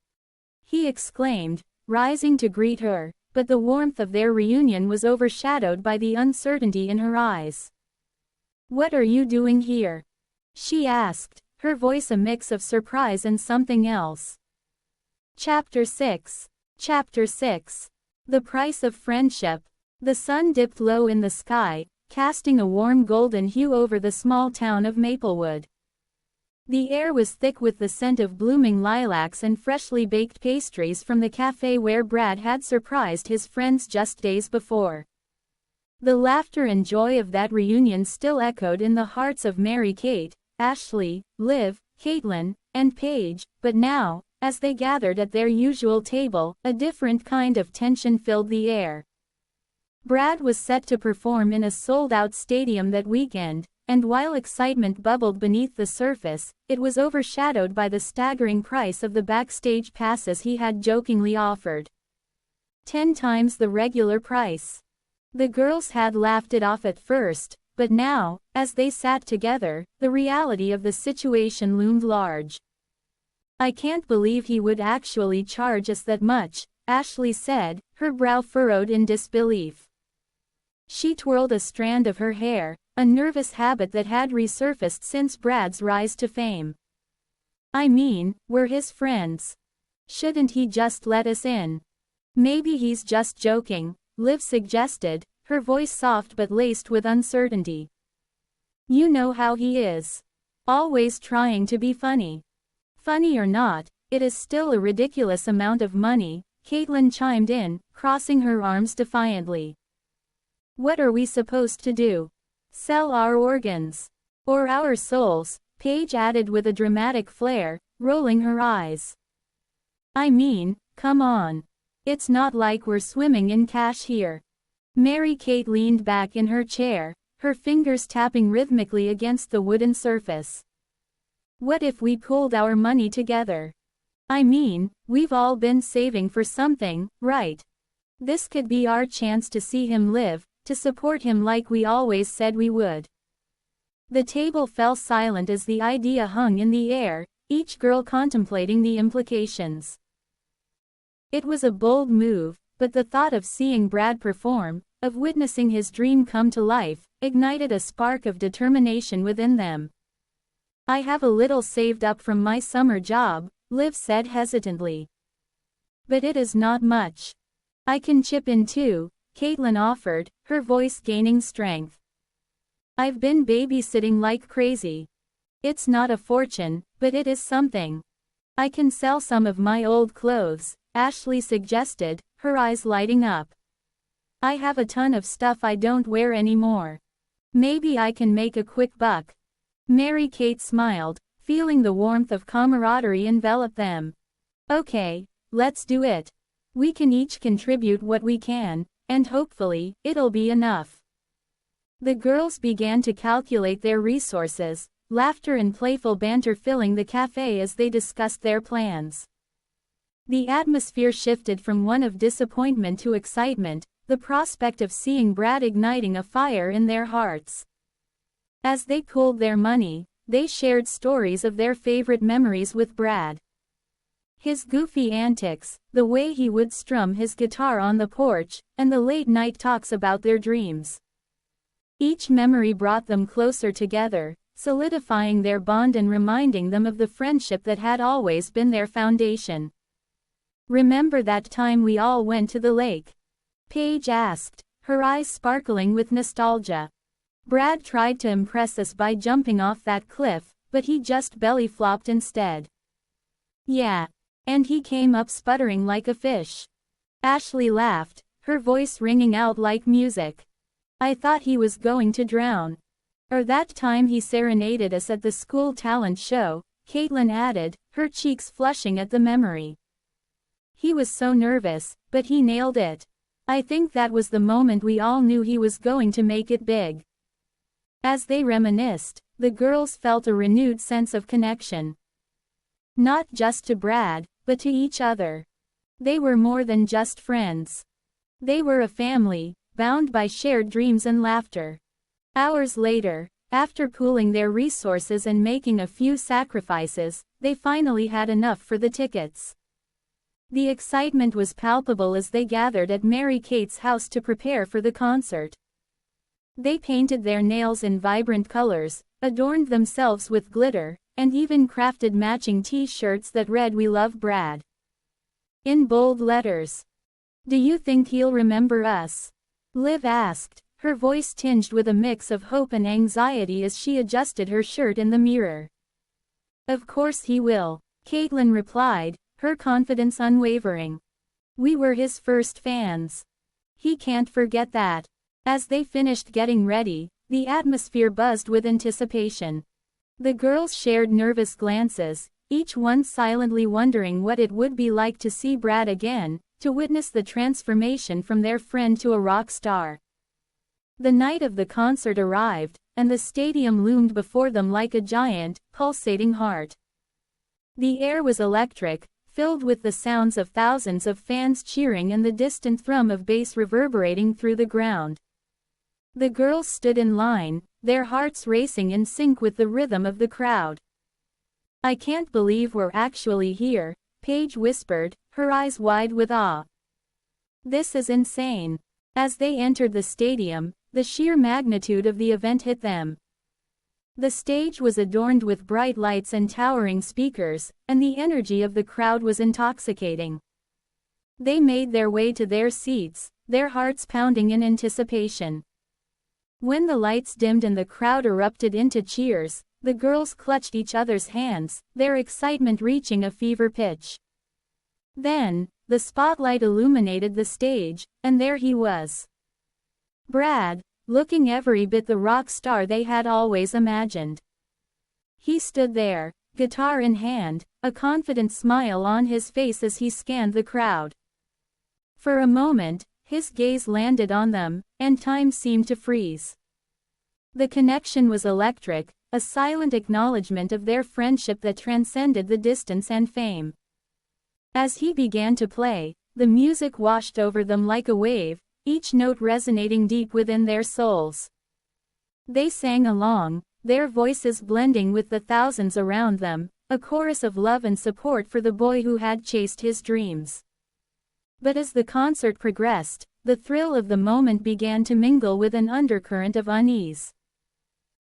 he exclaimed, rising to greet her, but the warmth of their reunion was overshadowed by the uncertainty in her eyes. "What are you doing here?" she asked, her voice a mix of surprise and something else. Chapter 6. Chapter 6. The Price of Friendship. The sun dipped low in the sky, casting a warm golden hue over the small town of Maplewood. The air was thick with the scent of blooming lilacs and freshly baked pastries from the cafe where Brad had surprised his friends just days before. The laughter and joy of that reunion still echoed in the hearts of Mary-Kate, Ashley, Liv, Caitlin, and Paige, but now, as they gathered at their usual table, a different kind of tension filled the air. Brad was set to perform in a sold-out stadium that weekend, and while excitement bubbled beneath the surface, it was overshadowed by the staggering price of the backstage passes he had jokingly offered. 10 times the regular price. The girls had laughed it off at first, but now, as they sat together, the reality of the situation loomed large. "I can't believe he would actually charge us that much," Ashley said, her brow furrowed in disbelief. She twirled a strand of her hair, a nervous habit that had resurfaced since Brad's rise to fame. "I mean, we're his friends. Shouldn't he just let us in?" "Maybe he's just joking," Liv suggested, her voice soft but laced with uncertainty. "You know how he is. Always trying to be funny." "Funny or not, it is still a ridiculous amount of money," Caitlin chimed in, crossing her arms defiantly. "What are we supposed to do? Sell our organs? Or our souls?" Paige added with a dramatic flair, rolling her eyes. "I mean, come on. It's not like we're swimming in cash here." Mary-Kate leaned back in her chair, her fingers tapping rhythmically against the wooden surface. "What if we pooled our money together? I mean, we've all been saving for something, right? This could be our chance to see him live, to support him like we always said we would." The table fell silent as the idea hung in the air, each girl contemplating the implications. It was a bold move, but the thought of seeing Brad perform, of witnessing his dream come to life, ignited a spark of determination within them. "I have a little saved up from my summer job," Liv said hesitantly. "But it is not much. I can chip in too," Caitlin offered, her voice gaining strength. "I've been babysitting like crazy. It's not a fortune, but it is something. I can sell some of my old clothes," Ashley suggested, her eyes lighting up. "I have a ton of stuff I don't wear anymore. Maybe I can make a quick buck." Mary-Kate smiled, feeling the warmth of camaraderie envelop them. "Okay, let's do it. We can each contribute what we can, and hopefully, it'll be enough." The girls began to calculate their resources, laughter and playful banter filling the cafe as they discussed their plans. The atmosphere shifted from one of disappointment to excitement, the prospect of seeing Brad igniting a fire in their hearts. As they pooled their money, they shared stories of their favorite memories with Brad. His goofy antics, the way he would strum his guitar on the porch, and the late-night talks about their dreams. Each memory brought them closer together, solidifying their bond and reminding them of the friendship that had always been their foundation. "Remember that time we all went to the lake?" Paige asked, her eyes sparkling with nostalgia. "Brad tried to impress us by jumping off that cliff, but he just belly-flopped instead." "Yeah. And he came up sputtering like a fish." Ashley laughed, her voice ringing out like music. "I thought he was going to drown." "Or that time he serenaded us at the school talent show," Caitlin added, her cheeks flushing at the memory. "He was so nervous, but he nailed it. I think that was the moment we all knew he was going to make it big." As they reminisced, the girls felt a renewed sense of connection. Not just to Brad, but to each other. They were more than just friends. They were a family, bound by shared dreams and laughter. Hours later, after pooling their resources and making a few sacrifices, they finally had enough for the tickets. The excitement was palpable as they gathered at Mary-Kate's house to prepare for the concert. They painted their nails in vibrant colors, adorned themselves with glitter, and even crafted matching t-shirts that read "We love Brad" in bold letters. "Do you think he'll remember us?" Liv asked, her voice tinged with a mix of hope and anxiety as she adjusted her shirt in the mirror. "Of course he will," Caitlin replied, her confidence unwavering. "We were his first fans. He can't forget that." As they finished getting ready, the atmosphere buzzed with anticipation. The girls shared nervous glances, each one silently wondering what it would be like to see Brad again, to witness the transformation from their friend to a rock star. The night of the concert arrived, and the stadium loomed before them like a giant, pulsating heart. The air was electric, filled with the sounds of thousands of fans cheering and the distant thrum of bass reverberating through the ground. The girls stood in line, their hearts racing in sync with the rhythm of the crowd. "I can't believe we're actually here," Paige whispered, her eyes wide with awe. "This is insane." As they entered the stadium, the sheer magnitude of the event hit them. The stage was adorned with bright lights and towering speakers, and the energy of the crowd was intoxicating. They made their way to their seats, their hearts pounding in anticipation. When the lights dimmed and the crowd erupted into cheers, the girls clutched each other's hands, their excitement reaching a fever pitch. Then, the spotlight illuminated the stage, and there he was. Brad, looking every bit the rock star they had always imagined. He stood there, guitar in hand, a confident smile on his face as he scanned the crowd. For a moment, his gaze landed on them, and time seemed to freeze. The connection was electric, a silent acknowledgement of their friendship that transcended the distance and fame. As he began to play, the music washed over them like a wave, each note resonating deep within their souls. They sang along, their voices blending with the thousands around them, a chorus of love and support for the boy who had chased his dreams. But as the concert progressed, the thrill of the moment began to mingle with an undercurrent of unease.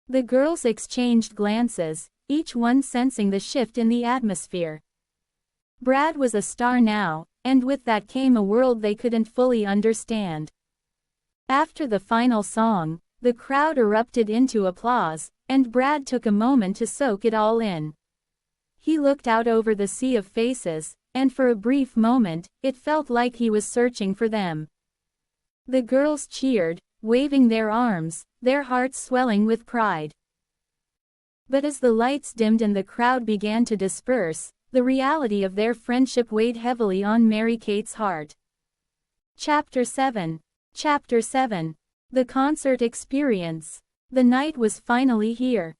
The girls exchanged glances, each one sensing the shift in the atmosphere. Brad was a star now, and with that came a world they couldn't fully understand. After the final song, the crowd erupted into applause, and Brad took a moment to soak it all in. He looked out over the sea of faces, and for a brief moment, it felt like he was searching for them. The girls cheered, waving their arms, their hearts swelling with pride. But as the lights dimmed and the crowd began to disperse, the reality of their friendship weighed heavily on Mary-Kate's heart. Chapter 7. Chapter 7. The concert experience. The night was finally here.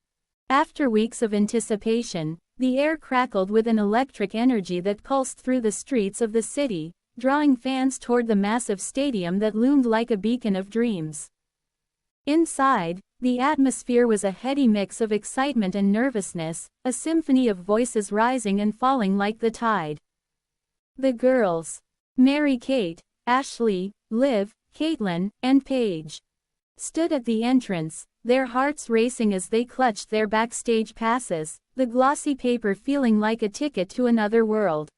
After weeks of anticipation, the air crackled with an electric energy that pulsed through the streets of the city, drawing fans toward the massive stadium that loomed like a beacon of dreams. Inside, the atmosphere was a heady mix of excitement and nervousness, a symphony of voices rising and falling like the tide. The girls, Mary-Kate, Ashley, Liv, Caitlin, and Paige, stood at the entrance, their hearts racing as they clutched their backstage passes, the glossy paper feeling like a ticket to another world.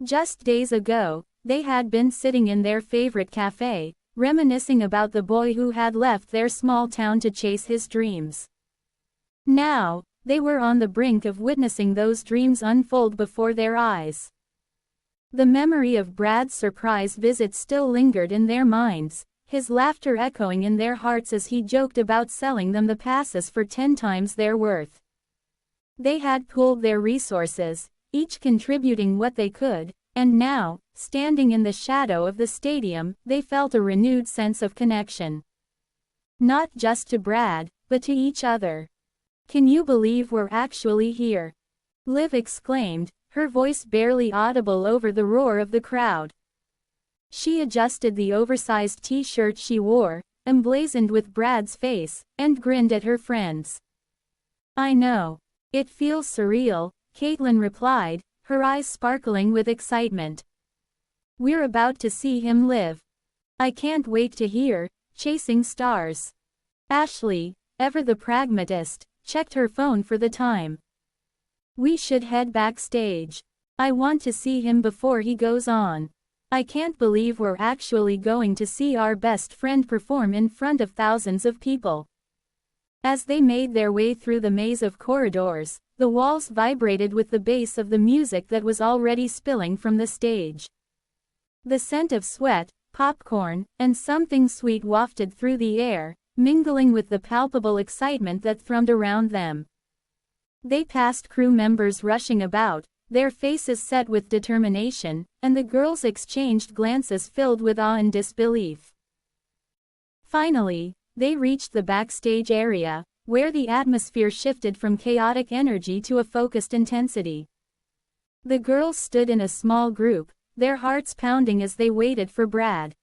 Just days ago, they had been sitting in their favorite cafe, reminiscing about the boy who had left their small town to chase his dreams. Now, they were on the brink of witnessing those dreams unfold before their eyes. The memory of Brad's surprise visit still lingered in their minds, his laughter echoing in their hearts as he joked about selling them the passes for 10 times their worth. They had pooled their resources, each contributing what they could, and now, standing in the shadow of the stadium, they felt a renewed sense of connection. Not just to Brad, but to each other. "Can you believe we're actually here?" Liv exclaimed, her voice barely audible over the roar of the crowd. She adjusted the oversized t-shirt she wore, emblazoned with Brad's face, and grinned at her friends. I know. It feels surreal, Caitlin replied, her eyes sparkling with excitement. We're about to see him live. I can't wait to hear Chasing Stars. Ashley, ever the pragmatist, checked her phone for the time. We should head backstage. I want to see him before he goes on. I can't believe we're actually going to see our best friend perform in front of thousands of people. As they made their way through the maze of corridors, the walls vibrated with the bass of the music that was already spilling from the stage. The scent of sweat, popcorn, and something sweet wafted through the air, mingling with the palpable excitement that thrummed around them. They passed crew members rushing about, their faces set with determination, and the girls exchanged glances filled with awe and disbelief. Finally, they reached the backstage area, where the atmosphere shifted from chaotic energy to a focused intensity. The girls stood in a small group, their hearts pounding as they waited for Brad.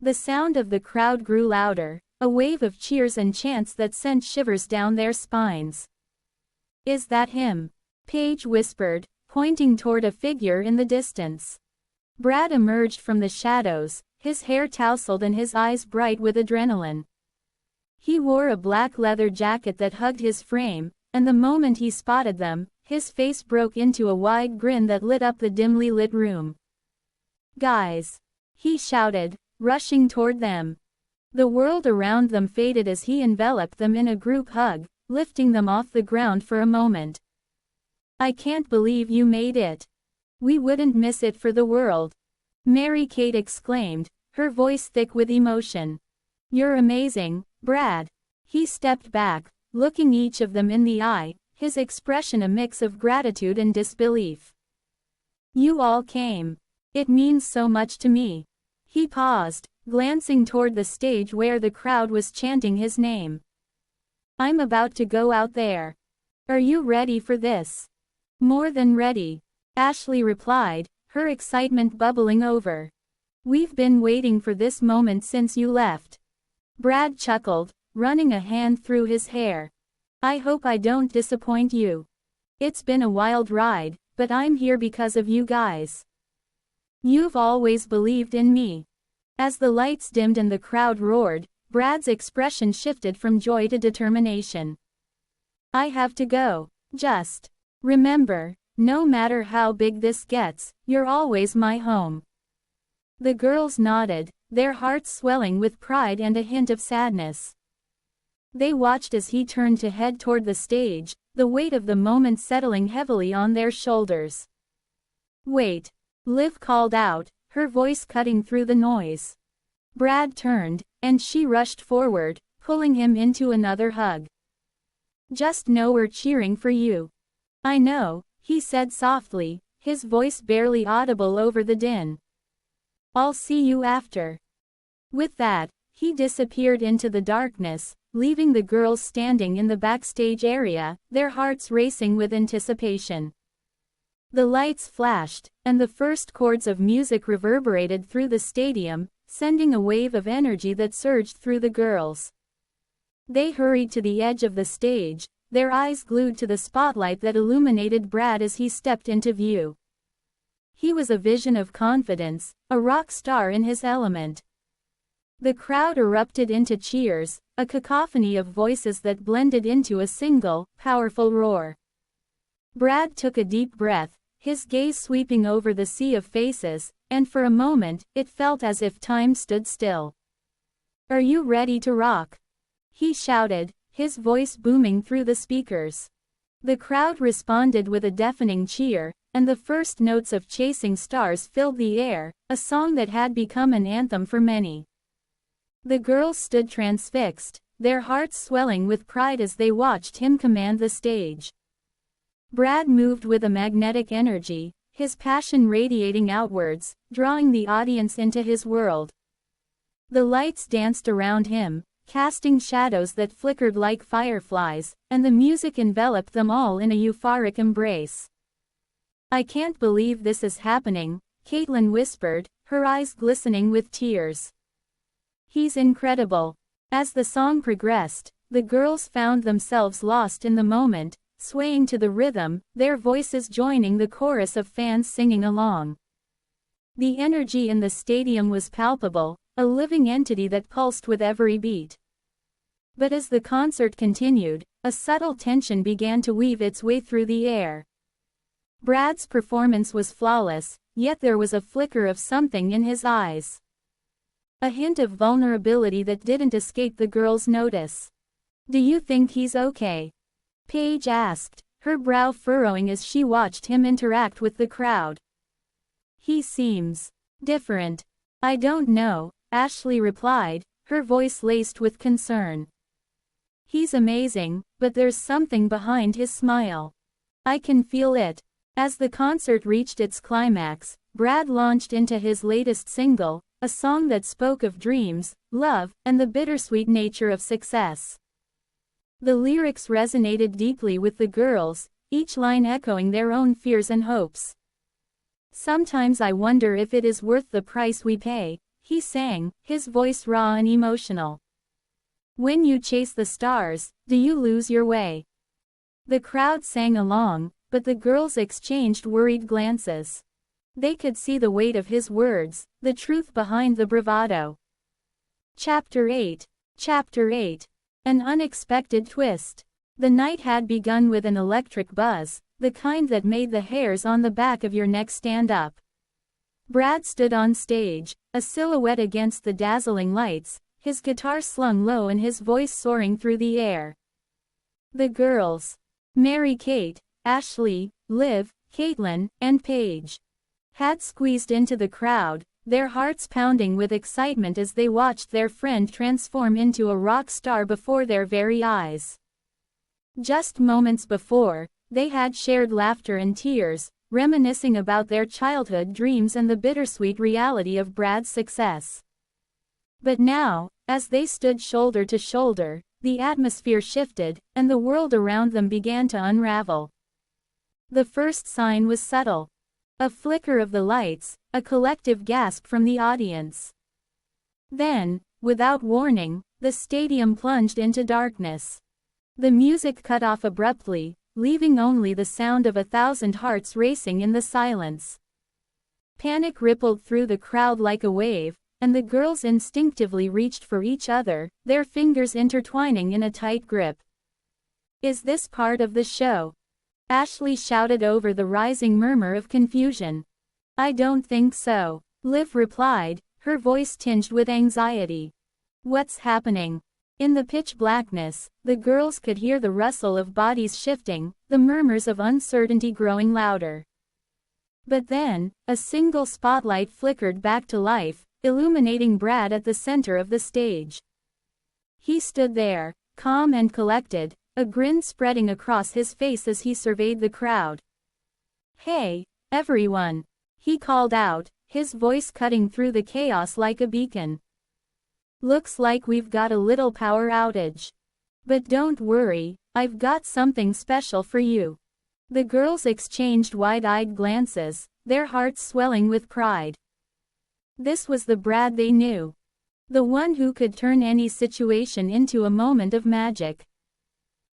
The sound of the crowd grew louder, a wave of cheers and chants that sent shivers down their spines. Is that him? Paige whispered, pointing toward a figure in the distance. Brad emerged from the shadows, his hair tousled and his eyes bright with adrenaline. He wore a black leather jacket that hugged his frame, and the moment he spotted them, his face broke into a wide grin that lit up the dimly lit room. Guys! He shouted, rushing toward them. The world around them faded as he enveloped them in a group hug, lifting them off the ground for a moment. I can't believe you made it. We wouldn't miss it for the world. Mary-Kate exclaimed, her voice thick with emotion. You're amazing, Brad. He stepped back, looking each of them in the eye, his expression a mix of gratitude and disbelief. You all came. It means so much to me. He paused, glancing toward the stage where the crowd was chanting his name. I'm about to go out there. Are you ready for this? More than ready, Ashley replied, her excitement bubbling over. We've been waiting for this moment since you left. Brad chuckled, running a hand through his hair. I hope I don't disappoint you. It's been a wild ride, but I'm here because of you guys. You've always believed in me. As the lights dimmed and the crowd roared, Brad's expression shifted from joy to determination. I have to go. Just remember, no matter how big this gets, you're always my home. The girls nodded, their hearts swelling with pride and a hint of sadness. They watched as he turned to head toward the stage, the weight of the moment settling heavily on their shoulders. Wait! Liv called out, her voice cutting through the noise. Brad turned, and she rushed forward, pulling him into another hug. Just know we're cheering for you. I know, he said softly, his voice barely audible over the din. I'll see you after. With that, he disappeared into the darkness, leaving the girls standing in the backstage area, their hearts racing with anticipation. The lights flashed, and the first chords of music reverberated through the stadium, sending a wave of energy that surged through the girls. They hurried to the edge of the stage, their eyes glued to the spotlight that illuminated Brad as he stepped into view. He was a vision of confidence, a rock star in his element. The crowd erupted into cheers, a cacophony of voices that blended into a single, powerful roar. Brad took a deep breath, his gaze sweeping over the sea of faces, and for a moment, it felt as if time stood still. Are you ready to rock? He shouted, his voice booming through the speakers. The crowd responded with a deafening cheer, and the first notes of Chasing Stars filled the air, a song that had become an anthem for many. The girls stood transfixed, their hearts swelling with pride as they watched him command the stage. Brad moved with a magnetic energy, his passion radiating outwards, drawing the audience into his world. The lights danced around him, casting shadows that flickered like fireflies, and the music enveloped them all in a euphoric embrace. "I can't believe this is happening," Caitlin whispered, her eyes glistening with tears. "He's incredible." As the song progressed, the girls found themselves lost in the moment, swaying to the rhythm, their voices joining the chorus of fans singing along. The energy in the stadium was palpable, a living entity that pulsed with every beat. But as the concert continued, a subtle tension began to weave its way through the air. Brad's performance was flawless, yet there was a flicker of something in his eyes. A hint of vulnerability that didn't escape the girls' notice. "Do you think he's okay?" Paige asked, her brow furrowing as she watched him interact with the crowd. "He seems different." "I don't know," Ashley replied, her voice laced with concern. "He's amazing, but there's something behind his smile. I can feel it." As the concert reached its climax, Brad launched into his latest single, a song that spoke of dreams, love, and the bittersweet nature of success. The lyrics resonated deeply with the girls, each line echoing their own fears and hopes. "Sometimes I wonder if it is worth the price we pay," he sang, his voice raw and emotional. "When you chase the stars, do you lose your way?" The crowd sang along, but the girls exchanged worried glances. They could see the weight of his words, the truth behind the bravado. Chapter 8. An unexpected twist. The night had begun with an electric buzz, the kind that made the hairs on the back of your neck stand up. Brad stood on stage, a silhouette against the dazzling lights, his guitar slung low and his voice soaring through the air. The girls, Mary-Kate, Ashley, Liv, Caitlin, and Paige, had squeezed into the crowd, their hearts pounding with excitement as they watched their friend transform into a rock star before their very eyes. Just moments before, they had shared laughter and tears, reminiscing about their childhood dreams and the bittersweet reality of Brad's success. But now, as they stood shoulder to shoulder, the atmosphere shifted, and the world around them began to unravel. The first sign was subtle. A flicker of the lights, a collective gasp from the audience. Then, without warning, the stadium plunged into darkness. The music cut off abruptly, leaving only the sound of 1,000 hearts racing in the silence. Panic rippled through the crowd like a wave, and the girls instinctively reached for each other, their fingers intertwining in a tight grip. "Is this part of the show?" Ashley shouted over the rising murmur of confusion. "I don't think so," Liv replied, her voice tinged with anxiety. "What's happening?" In the pitch blackness, the girls could hear the rustle of bodies shifting, the murmurs of uncertainty growing louder. But then, a single spotlight flickered back to life, illuminating Brad at the center of the stage. He stood there, calm and collected, a grin spreading across his face as he surveyed the crowd. "Hey, everyone!" he called out, his voice cutting through the chaos like a beacon. "Looks like we've got a little power outage. But don't worry, I've got something special for you." The girls exchanged wide-eyed glances, their hearts swelling with pride. This was the Brad they knew. The one who could turn any situation into a moment of magic.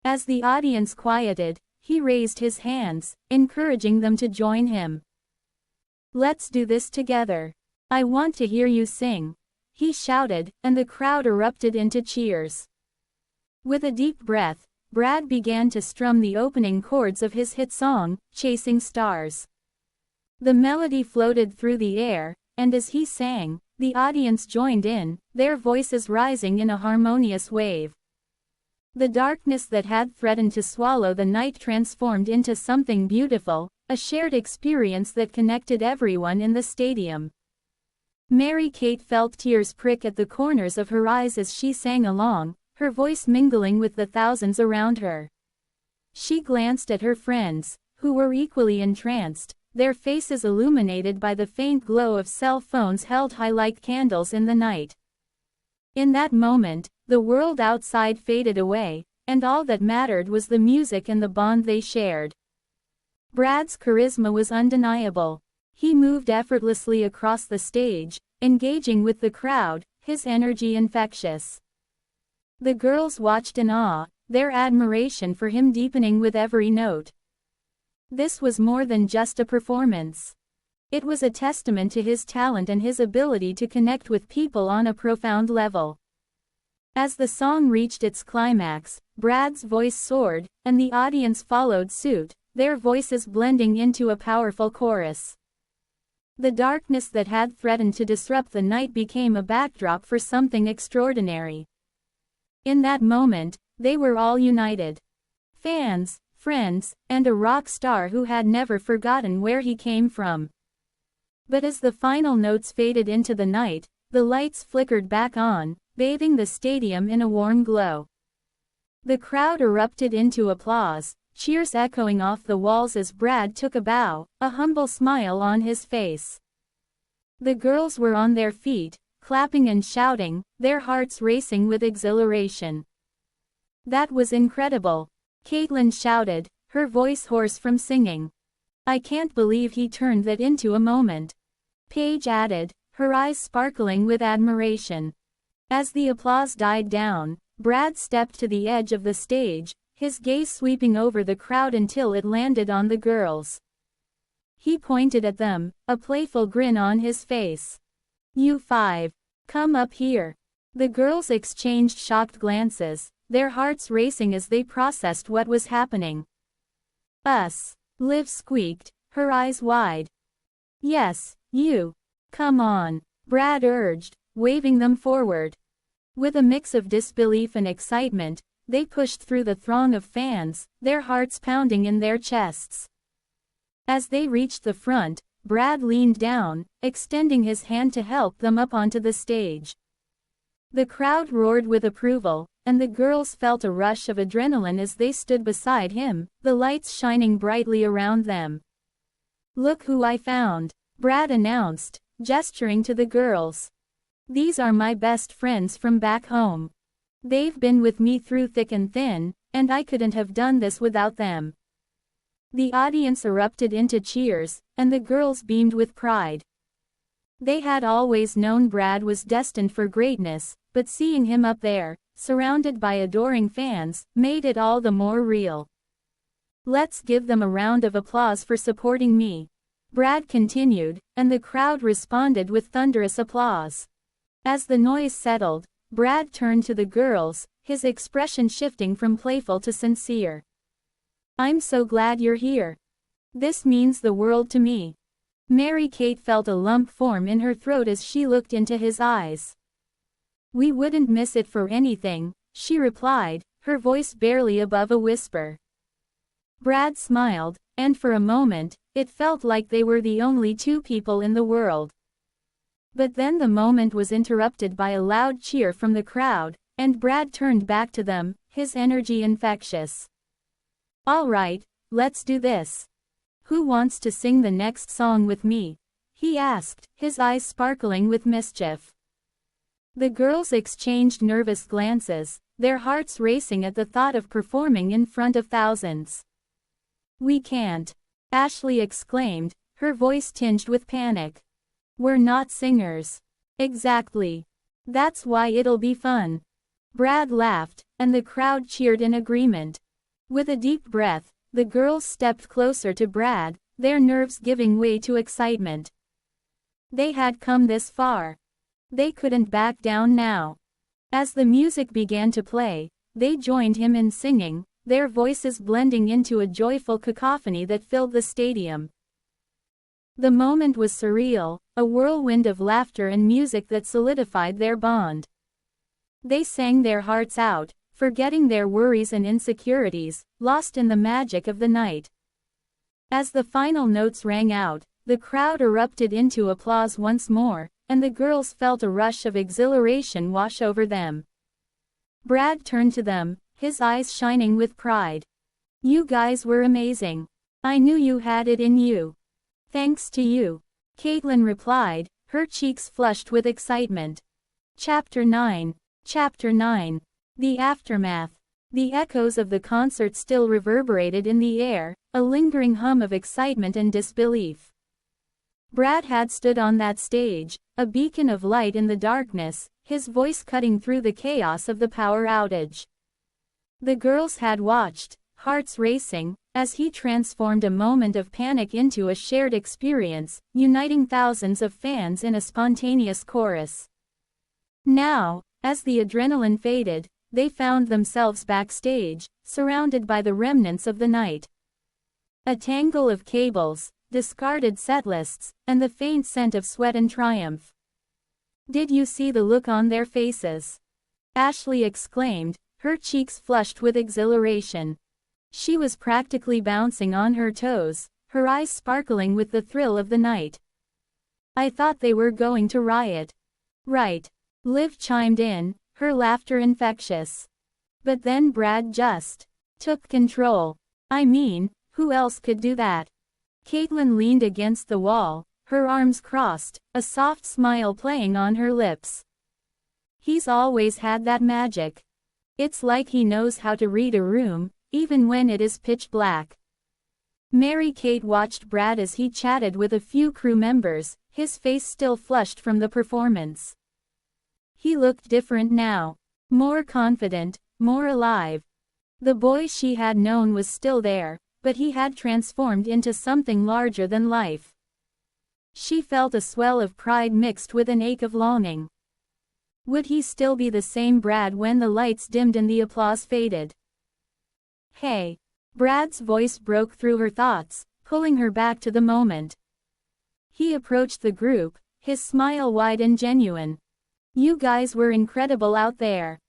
As the audience quieted, he raised his hands, encouraging them to join him. "Let's do this together. I want to hear you sing," he shouted, and the crowd erupted into cheers. With a deep breath, Brad began to strum the opening chords of his hit song, "Chasing Stars." The melody floated through the air, and as he sang, the audience joined in, their voices rising in a harmonious wave. The darkness that had threatened to swallow the night transformed into something beautiful, a shared experience that connected everyone in the stadium. Mary-Kate felt tears prick at the corners of her eyes as she sang along, her voice mingling with the thousands around her. She glanced at her friends, who were equally entranced, their faces illuminated by the faint glow of cell phones held high like candles in the night. In that moment, The world outside faded away, and all that mattered was the music and the bond they shared. Brad's charisma was undeniable. He moved effortlessly across the stage, engaging with the crowd, his energy infectious. The girls watched in awe, their admiration for him deepening with every note. This was more than just a performance. It was a testament to his talent and his ability to connect with people on a profound level. As the song reached its climax, Brad's voice soared, and the audience followed suit, their voices blending into a powerful chorus. The darkness that had threatened to disrupt the night became a backdrop for something extraordinary. In that moment, they were all united. Fans, friends, and a rock star who had never forgotten where he came from. But as the final notes faded into the night, the lights flickered back on, bathing the stadium in a warm glow. The crowd erupted into applause, cheers echoing off the walls as Brad took a bow, a humble smile on his face. The girls were on their feet, clapping and shouting, their hearts racing with exhilaration. "That was incredible," Caitlin shouted, her voice hoarse from singing. "I can't believe he turned that into a moment," Paige added, her eyes sparkling with admiration. As the applause died down, Brad stepped to the edge of the stage, his gaze sweeping over the crowd until it landed on the girls. He pointed at them, a playful grin on his face. "You five. Come up here." The girls exchanged shocked glances, their hearts racing as they processed what was happening. "Us," Liv squeaked, her eyes wide. "Yes, you. Come on," Brad urged, waving them forward. With a mix of disbelief and excitement, they pushed through the throng of fans, their hearts pounding in their chests. As they reached the front, Brad leaned down, extending his hand to help them up onto the stage. The crowd roared with approval, and the girls felt a rush of adrenaline as they stood beside him, the lights shining brightly around them. "Look who I found," Brad announced, gesturing to the girls. "These are my best friends from back home. They've been with me through thick and thin, and I couldn't have done this without them." The audience erupted into cheers, and the girls beamed with pride. They had always known Brad was destined for greatness, but seeing him up there, surrounded by adoring fans, made it all the more real. "Let's give them a round of applause for supporting me," Brad continued, and the crowd responded with thunderous applause. As the noise settled, Brad turned to the girls, his expression shifting from playful to sincere. "I'm so glad you're here. This means the world to me." Mary-Kate felt a lump form in her throat as she looked into his eyes. "We wouldn't miss it for anything," she replied, her voice barely above a whisper. Brad smiled, and for a moment, it felt like they were the only two people in the world. But then the moment was interrupted by a loud cheer from the crowd, and Brad turned back to them, his energy infectious. "All right, let's do this. Who wants to sing the next song with me?" he asked, his eyes sparkling with mischief. The girls exchanged nervous glances, their hearts racing at the thought of performing in front of thousands. "We can't," Ashley exclaimed, her voice tinged with panic. "We're not singers." "Exactly. That's why it'll be fun." Brad laughed, and the crowd cheered in agreement. With a deep breath, the girls stepped closer to Brad, their nerves giving way to excitement. They had come this far. They couldn't back down now. As the music began to play, they joined him in singing, their voices blending into a joyful cacophony that filled the stadium. The moment was surreal, a whirlwind of laughter and music that solidified their bond. They sang their hearts out, forgetting their worries and insecurities, lost in the magic of the night. As the final notes rang out, the crowd erupted into applause once more, and the girls felt a rush of exhilaration wash over them. Brad turned to them, his eyes shining with pride. "You guys were amazing. I knew you had it in you." "Thanks to you," Caitlin replied, her cheeks flushed with excitement. Chapter 9. Chapter 9. The Aftermath. The echoes of the concert still reverberated in the air, a lingering hum of excitement and disbelief. Brad had stood on that stage, a beacon of light in the darkness, his voice cutting through the chaos of the power outage. The girls had watched, hearts racing, as he transformed a moment of panic into a shared experience, uniting thousands of fans in a spontaneous chorus. Now, as the adrenaline faded, they found themselves backstage, surrounded by the remnants of the night. A tangle of cables, discarded setlists, and the faint scent of sweat and triumph. "Did you see the look on their faces?" Ashley exclaimed, her cheeks flushed with exhilaration. She was practically bouncing on her toes, her eyes sparkling with the thrill of the night. "I thought they were going to riot." "Right," Liv chimed in, her laughter infectious. "But then Brad just took control. I mean, who else could do that?" Caitlin leaned against the wall, her arms crossed, a soft smile playing on her lips. "He's always had that magic. It's like he knows how to read a room, even when it is pitch black." Mary-Kate watched Brad as he chatted with a few crew members, his face still flushed from the performance. He looked different now. More confident, more alive. The boy she had known was still there, but he had transformed into something larger than life. She felt a swell of pride mixed with an ache of longing. Would he still be the same Brad when the lights dimmed and the applause faded? "Hey!" Brad's voice broke through her thoughts, pulling her back to the moment. He approached the group, his smile wide and genuine. "You guys were incredible out there.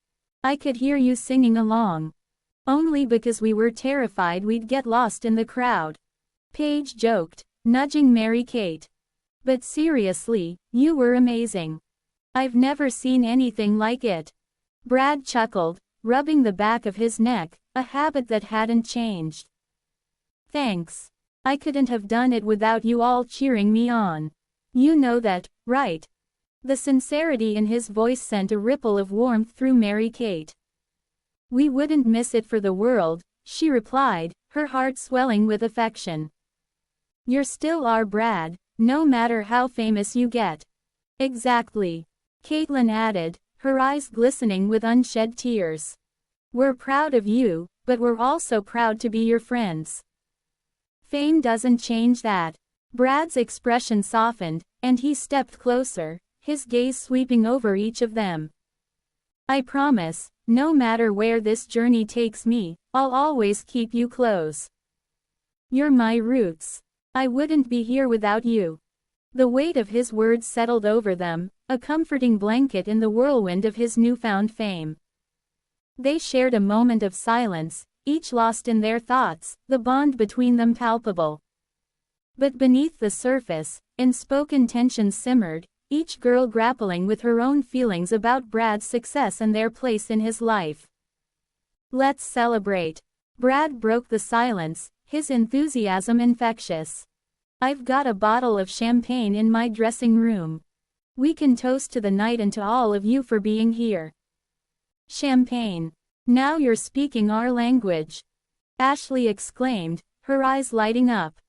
I could hear you singing along. Only because we were terrified we'd get lost in the crowd." Paige joked, nudging Mary-Kate. "But seriously, you were amazing. I've never seen anything like it." Brad chuckled, rubbing the back of his neck, a habit that hadn't changed. "Thanks. I couldn't have done it without you all cheering me on. You know that, right?" The sincerity in his voice sent a ripple of warmth through Mary-Kate. "We wouldn't miss it for the world," she replied, her heart swelling with affection. "You're still our Brad, no matter how famous you get." "Exactly," Caitlin added, her eyes glistening with unshed tears. "We're proud of you, but we're also proud to be your friends. Fame doesn't change that." Brad's expression softened, and he stepped closer, his gaze sweeping over each of them. "I promise, no matter where this journey takes me, I'll always keep you close. You're my roots. I wouldn't be here without you." The weight of his words settled over them, a comforting blanket in the whirlwind of his newfound fame. They shared a moment of silence, each lost in their thoughts, the bond between them palpable. But beneath the surface, unspoken tensions simmered, each girl grappling with her own feelings about Brad's success and their place in his life. "Let's celebrate." Brad broke the silence, his enthusiasm infectious. "I've got a bottle of champagne in my dressing room. We can toast to the night and to all of you for being here." "Champagne. Now you're speaking our language," Ashley exclaimed, her eyes lighting up.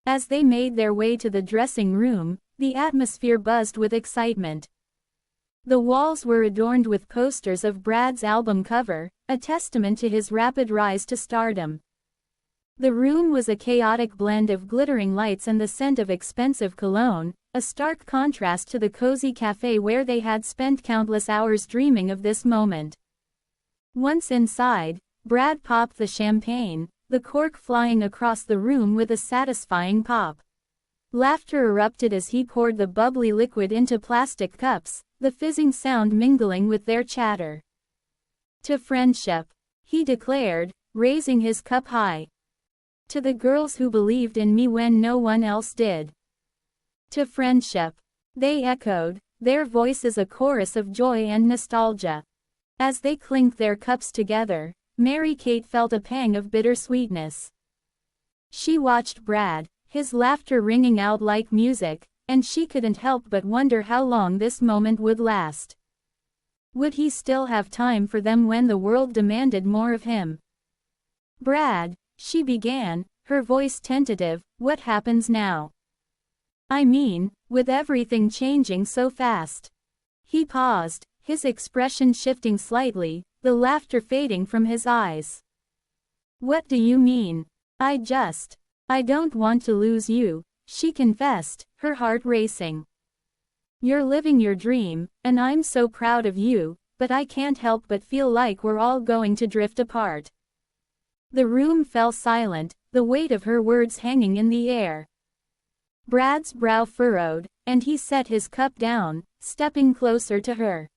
As they made their way to the dressing room, the atmosphere buzzed with excitement. The walls were adorned with posters of Brad's album cover, a testament to his rapid rise to stardom. The room was a chaotic blend of glittering lights and the scent of expensive cologne, a stark contrast to the cozy cafe where they had spent countless hours dreaming of this moment. Once inside, Brad popped the champagne, the cork flying across the room with a satisfying pop. Laughter erupted as he poured the bubbly liquid into plastic cups, the fizzing sound mingling with their chatter. "To friendship," he declared, raising his cup high. "To the girls who believed in me when no one else did." "To friendship," they echoed, their voices a chorus of joy and nostalgia. As they clinked their cups together, Mary-Kate felt a pang of bittersweetness. She watched Brad, his laughter ringing out like music, and she couldn't help but wonder how long this moment would last. Would he still have time for them when the world demanded more of him? Brad, she began, her voice tentative, what happens now? I mean, with everything changing so fast. He paused, his expression shifting slightly, the laughter fading from his eyes. What do you mean? I don't want to lose you, she confessed, her heart racing. You're living your dream, and I'm so proud of you, but I can't help but feel like we're all going to drift apart. The room fell silent, the weight of her words hanging in the air. Brad's brow furrowed, and he set his cup down, stepping closer to her.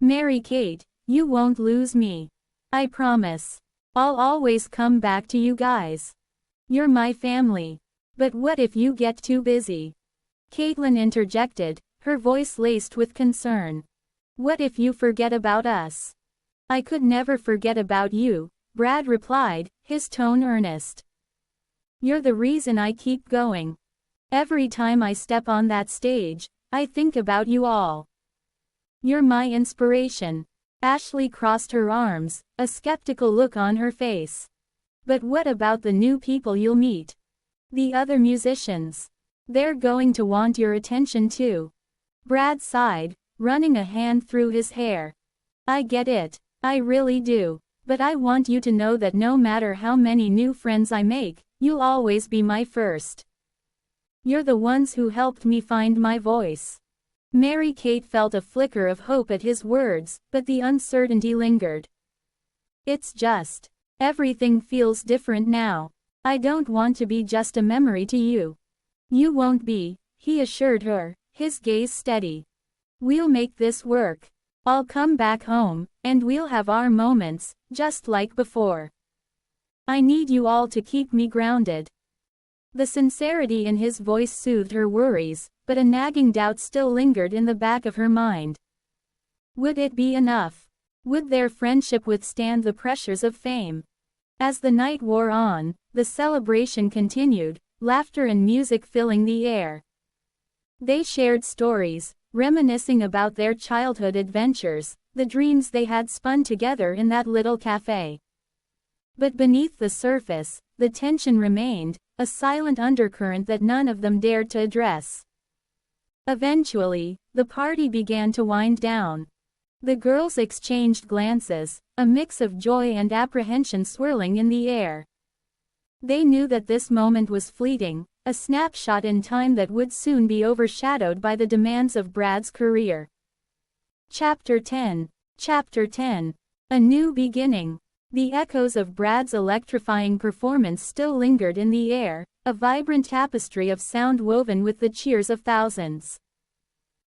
Mary-Kate, you won't lose me. I promise. I'll always come back to you guys. You're my family. But what if you get too busy? Caitlin interjected, her voice laced with concern. What if you forget about us? I could never forget about you, Brad replied, his tone earnest. You're the reason I keep going. Every time I step on that stage, I think about you all. You're my inspiration. Ashley crossed her arms, a skeptical look on her face. But what about the new people you'll meet? The other musicians. They're going to want your attention too. Brad sighed, running a hand through his hair. I get it. I really do. But I want you to know that no matter how many new friends I make, you'll always be my first. You're the ones who helped me find my voice. Mary-Kate felt a flicker of hope at his words, but the uncertainty lingered. It's just, everything feels different now. I don't want to be just a memory to you. You won't be, he assured her, his gaze steady. We'll make this work. I'll come back home, and we'll have our moments, just like before. I need you all to keep me grounded. The sincerity in his voice soothed her worries, but a nagging doubt still lingered in the back of her mind. Would it be enough? Would their friendship withstand the pressures of fame? As the night wore on, the celebration continued, laughter and music filling the air. They shared stories, reminiscing about their childhood adventures, the dreams they had spun together in that little cafe. But beneath the surface, the tension remained, a silent undercurrent that none of them dared to address. Eventually, the party began to wind down. The girls exchanged glances, a mix of joy and apprehension swirling in the air. They knew that this moment was fleeting, a snapshot in time that would soon be overshadowed by the demands of Brad's career. Chapter 10. A New Beginning. The echoes of Brad's electrifying performance still lingered in the air, a vibrant tapestry of sound woven with the cheers of thousands.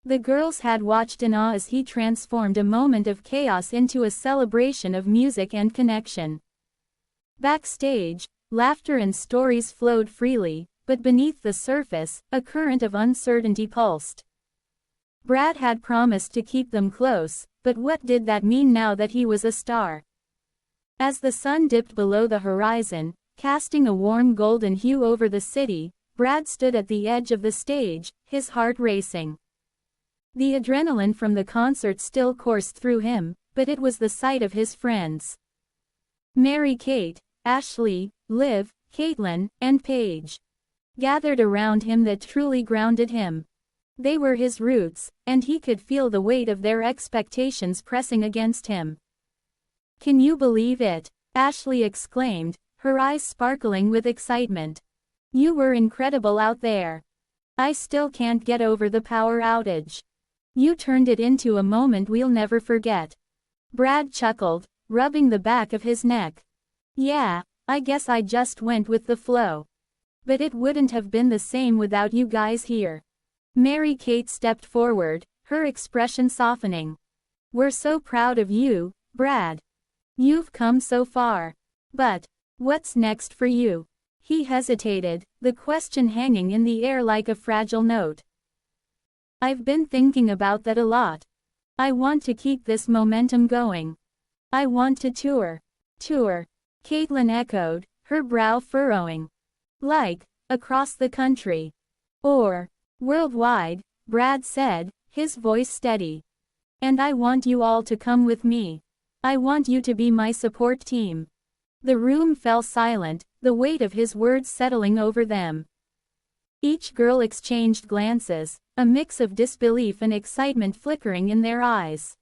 The girls had watched in awe as he transformed a moment of chaos into a celebration of music and connection. Backstage, laughter and stories flowed freely, but beneath the surface, a current of uncertainty pulsed. Brad had promised to keep them close, but what did that mean now that he was a star? As the sun dipped below the horizon, casting a warm golden hue over the city, Brad stood at the edge of the stage, his heart racing. The adrenaline from the concert still coursed through him, but it was the sight of his friends. Mary-Kate, Ashley, Liv, Caitlin, and Paige gathered around him that truly grounded him. They were his roots, and he could feel the weight of their expectations pressing against him. Can you believe it? Ashley exclaimed, her eyes sparkling with excitement. You were incredible out there. I still can't get over the power outage. You turned it into a moment we'll never forget. Brad chuckled, rubbing the back of his neck. Yeah, I guess I just went with the flow. But it wouldn't have been the same without you guys here. Mary-Kate stepped forward, her expression softening. We're so proud of you, Brad. You've come so far. But, what's next for you? He hesitated, the question hanging in the air like a fragile note. I've been thinking about that a lot. I want to keep this momentum going. I want to tour. Tour. Caitlin echoed, her brow furrowing. Like, across the country. Or, worldwide, Brad said, his voice steady. And I want you all to come with me. I want you to be my support team. The room fell silent, the weight of his words settling over them. Each girl exchanged glances, a mix of disbelief and excitement flickering in their eyes.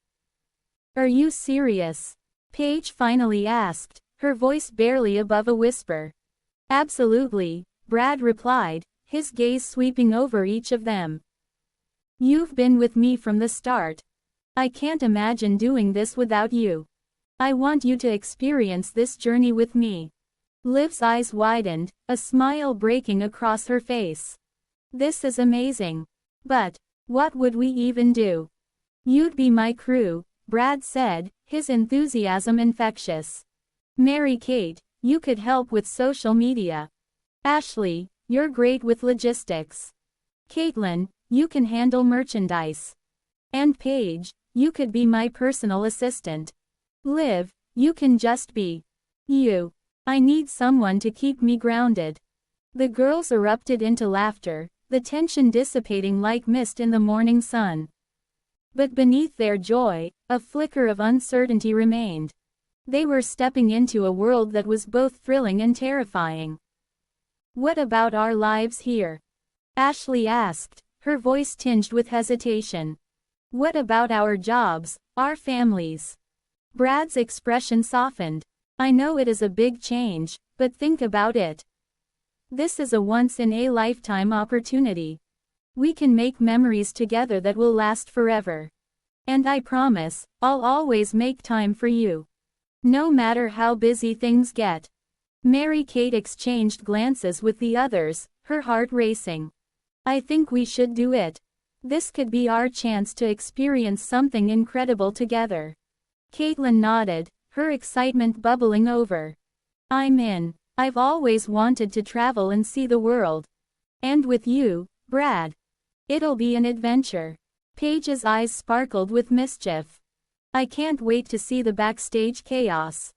Are you serious? Paige finally asked, her voice barely above a whisper. Absolutely, Brad replied, his gaze sweeping over each of them. You've been with me from the start. I can't imagine doing this without you. I want you to experience this journey with me. Liv's eyes widened, a smile breaking across her face. This is amazing. But, what would we even do? You'd be my crew, Brad said, his enthusiasm infectious. Mary-Kate, you could help with social media. Ashley, you're great with logistics. Caitlin, you can handle merchandise. And Paige, you could be my personal assistant. Liv, you can just be you. I need someone to keep me grounded. The girls erupted into laughter, the tension dissipating like mist in the morning sun. But beneath their joy, a flicker of uncertainty remained. They were stepping into a world that was both thrilling and terrifying. What about our lives here? Ashley asked, her voice tinged with hesitation. What about our jobs, our families? Brad's expression softened. I know it is a big change, but think about it. This is a once-in-a-lifetime opportunity. We can make memories together that will last forever. And I promise, I'll always make time for you. No matter how busy things get. Mary-Kate exchanged glances with the others, her heart racing. I think we should do it. This could be our chance to experience something incredible together. Caitlin nodded, her excitement bubbling over. I'm in. I've always wanted to travel and see the world. And with you, Brad. It'll be an adventure. Paige's eyes sparkled with mischief. I can't wait to see the backstage chaos.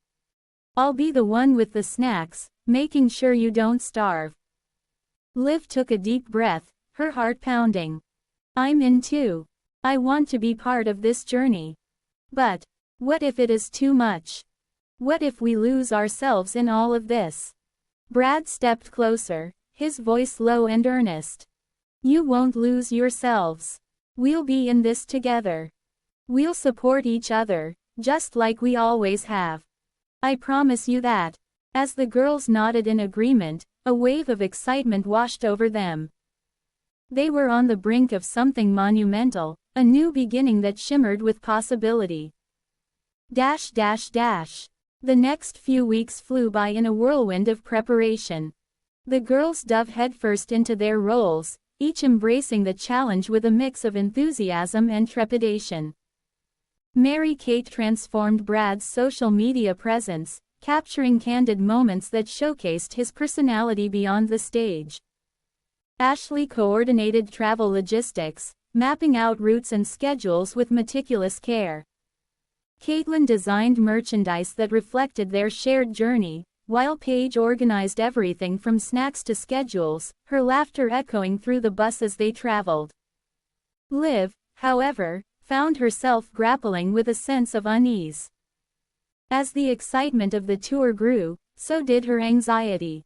I'll be the one with the snacks, making sure you don't starve. Liv took a deep breath, her heart pounding. I'm in too. I want to be part of this journey. But, what if it is too much? What if we lose ourselves in all of this? Brad stepped closer, his voice low and earnest. You won't lose yourselves. We'll be in this together. We'll support each other, just like we always have. I promise you that. As the girls nodded in agreement, a wave of excitement washed over them. They were on the brink of something monumental, a new beginning that shimmered with possibility. The next few weeks flew by in a whirlwind of preparation. The girls dove headfirst into their roles, each embracing the challenge with a mix of enthusiasm and trepidation. Mary-Kate transformed Brad's social media presence, capturing candid moments that showcased his personality beyond the stage. Ashley coordinated travel logistics, mapping out routes and schedules with meticulous care. Caitlin designed merchandise that reflected their shared journey, while Paige organized everything from snacks to schedules, her laughter echoing through the bus as they traveled. Liv, however, found herself grappling with a sense of unease. As the excitement of the tour grew, so did her anxiety.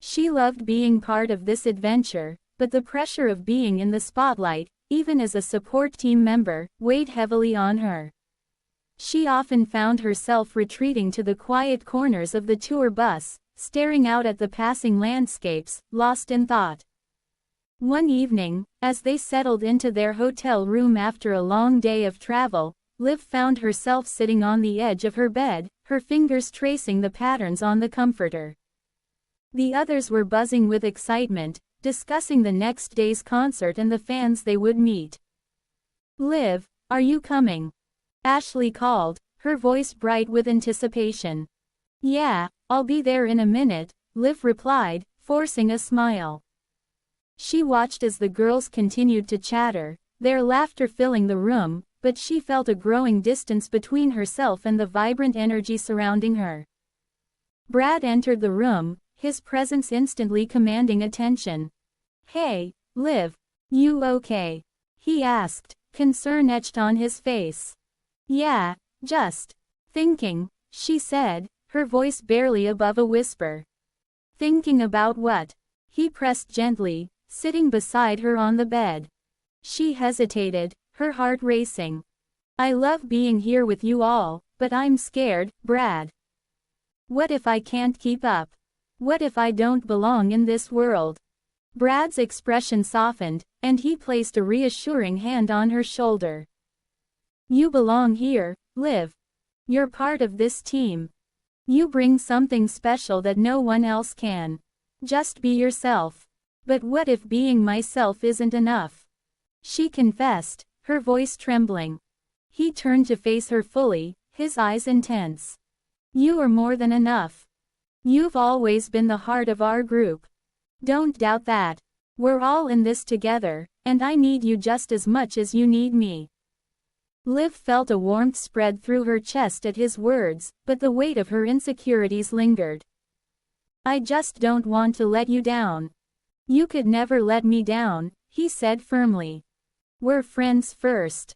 She loved being part of this adventure, but the pressure of being in the spotlight, even as a support team member, weighed heavily on her. She often found herself retreating to the quiet corners of the tour bus, staring out at the passing landscapes, lost in thought. One evening, as they settled into their hotel room after a long day of travel, Liv found herself sitting on the edge of her bed, her fingers tracing the patterns on the comforter. The others were buzzing with excitement, discussing the next day's concert and the fans they would meet. Liv, are you coming? Ashley called, her voice bright with anticipation. Yeah, I'll be there in a minute, Liv replied, forcing a smile. She watched as the girls continued to chatter, their laughter filling the room, but she felt a growing distance between herself and the vibrant energy surrounding her. Brad entered the room, his presence instantly commanding attention. Hey, Liv, you okay? He asked, Concern etched on his face. Yeah, just thinking, she said, her voice barely above a whisper. Thinking about what? He pressed gently, sitting beside her on the bed. She hesitated, her heart racing. I love being here with you all, but I'm scared, Brad. What if I can't keep up? What if I don't belong in this world? Brad's expression softened, and he placed a reassuring hand on her shoulder. You belong here, Liv. You're part of this team. You bring something special that no one else can. Just be yourself. But what if being myself isn't enough? She confessed, her voice trembling. He turned to face her fully, his eyes intense. You are more than enough. You've always been the heart of our group. Don't doubt that. We're all in this together, and I need you just as much as you need me. Liv felt a warmth spread through her chest at his words, but the weight of her insecurities lingered. I just don't want to let you down. You could never let me down, he said firmly. We're friends first.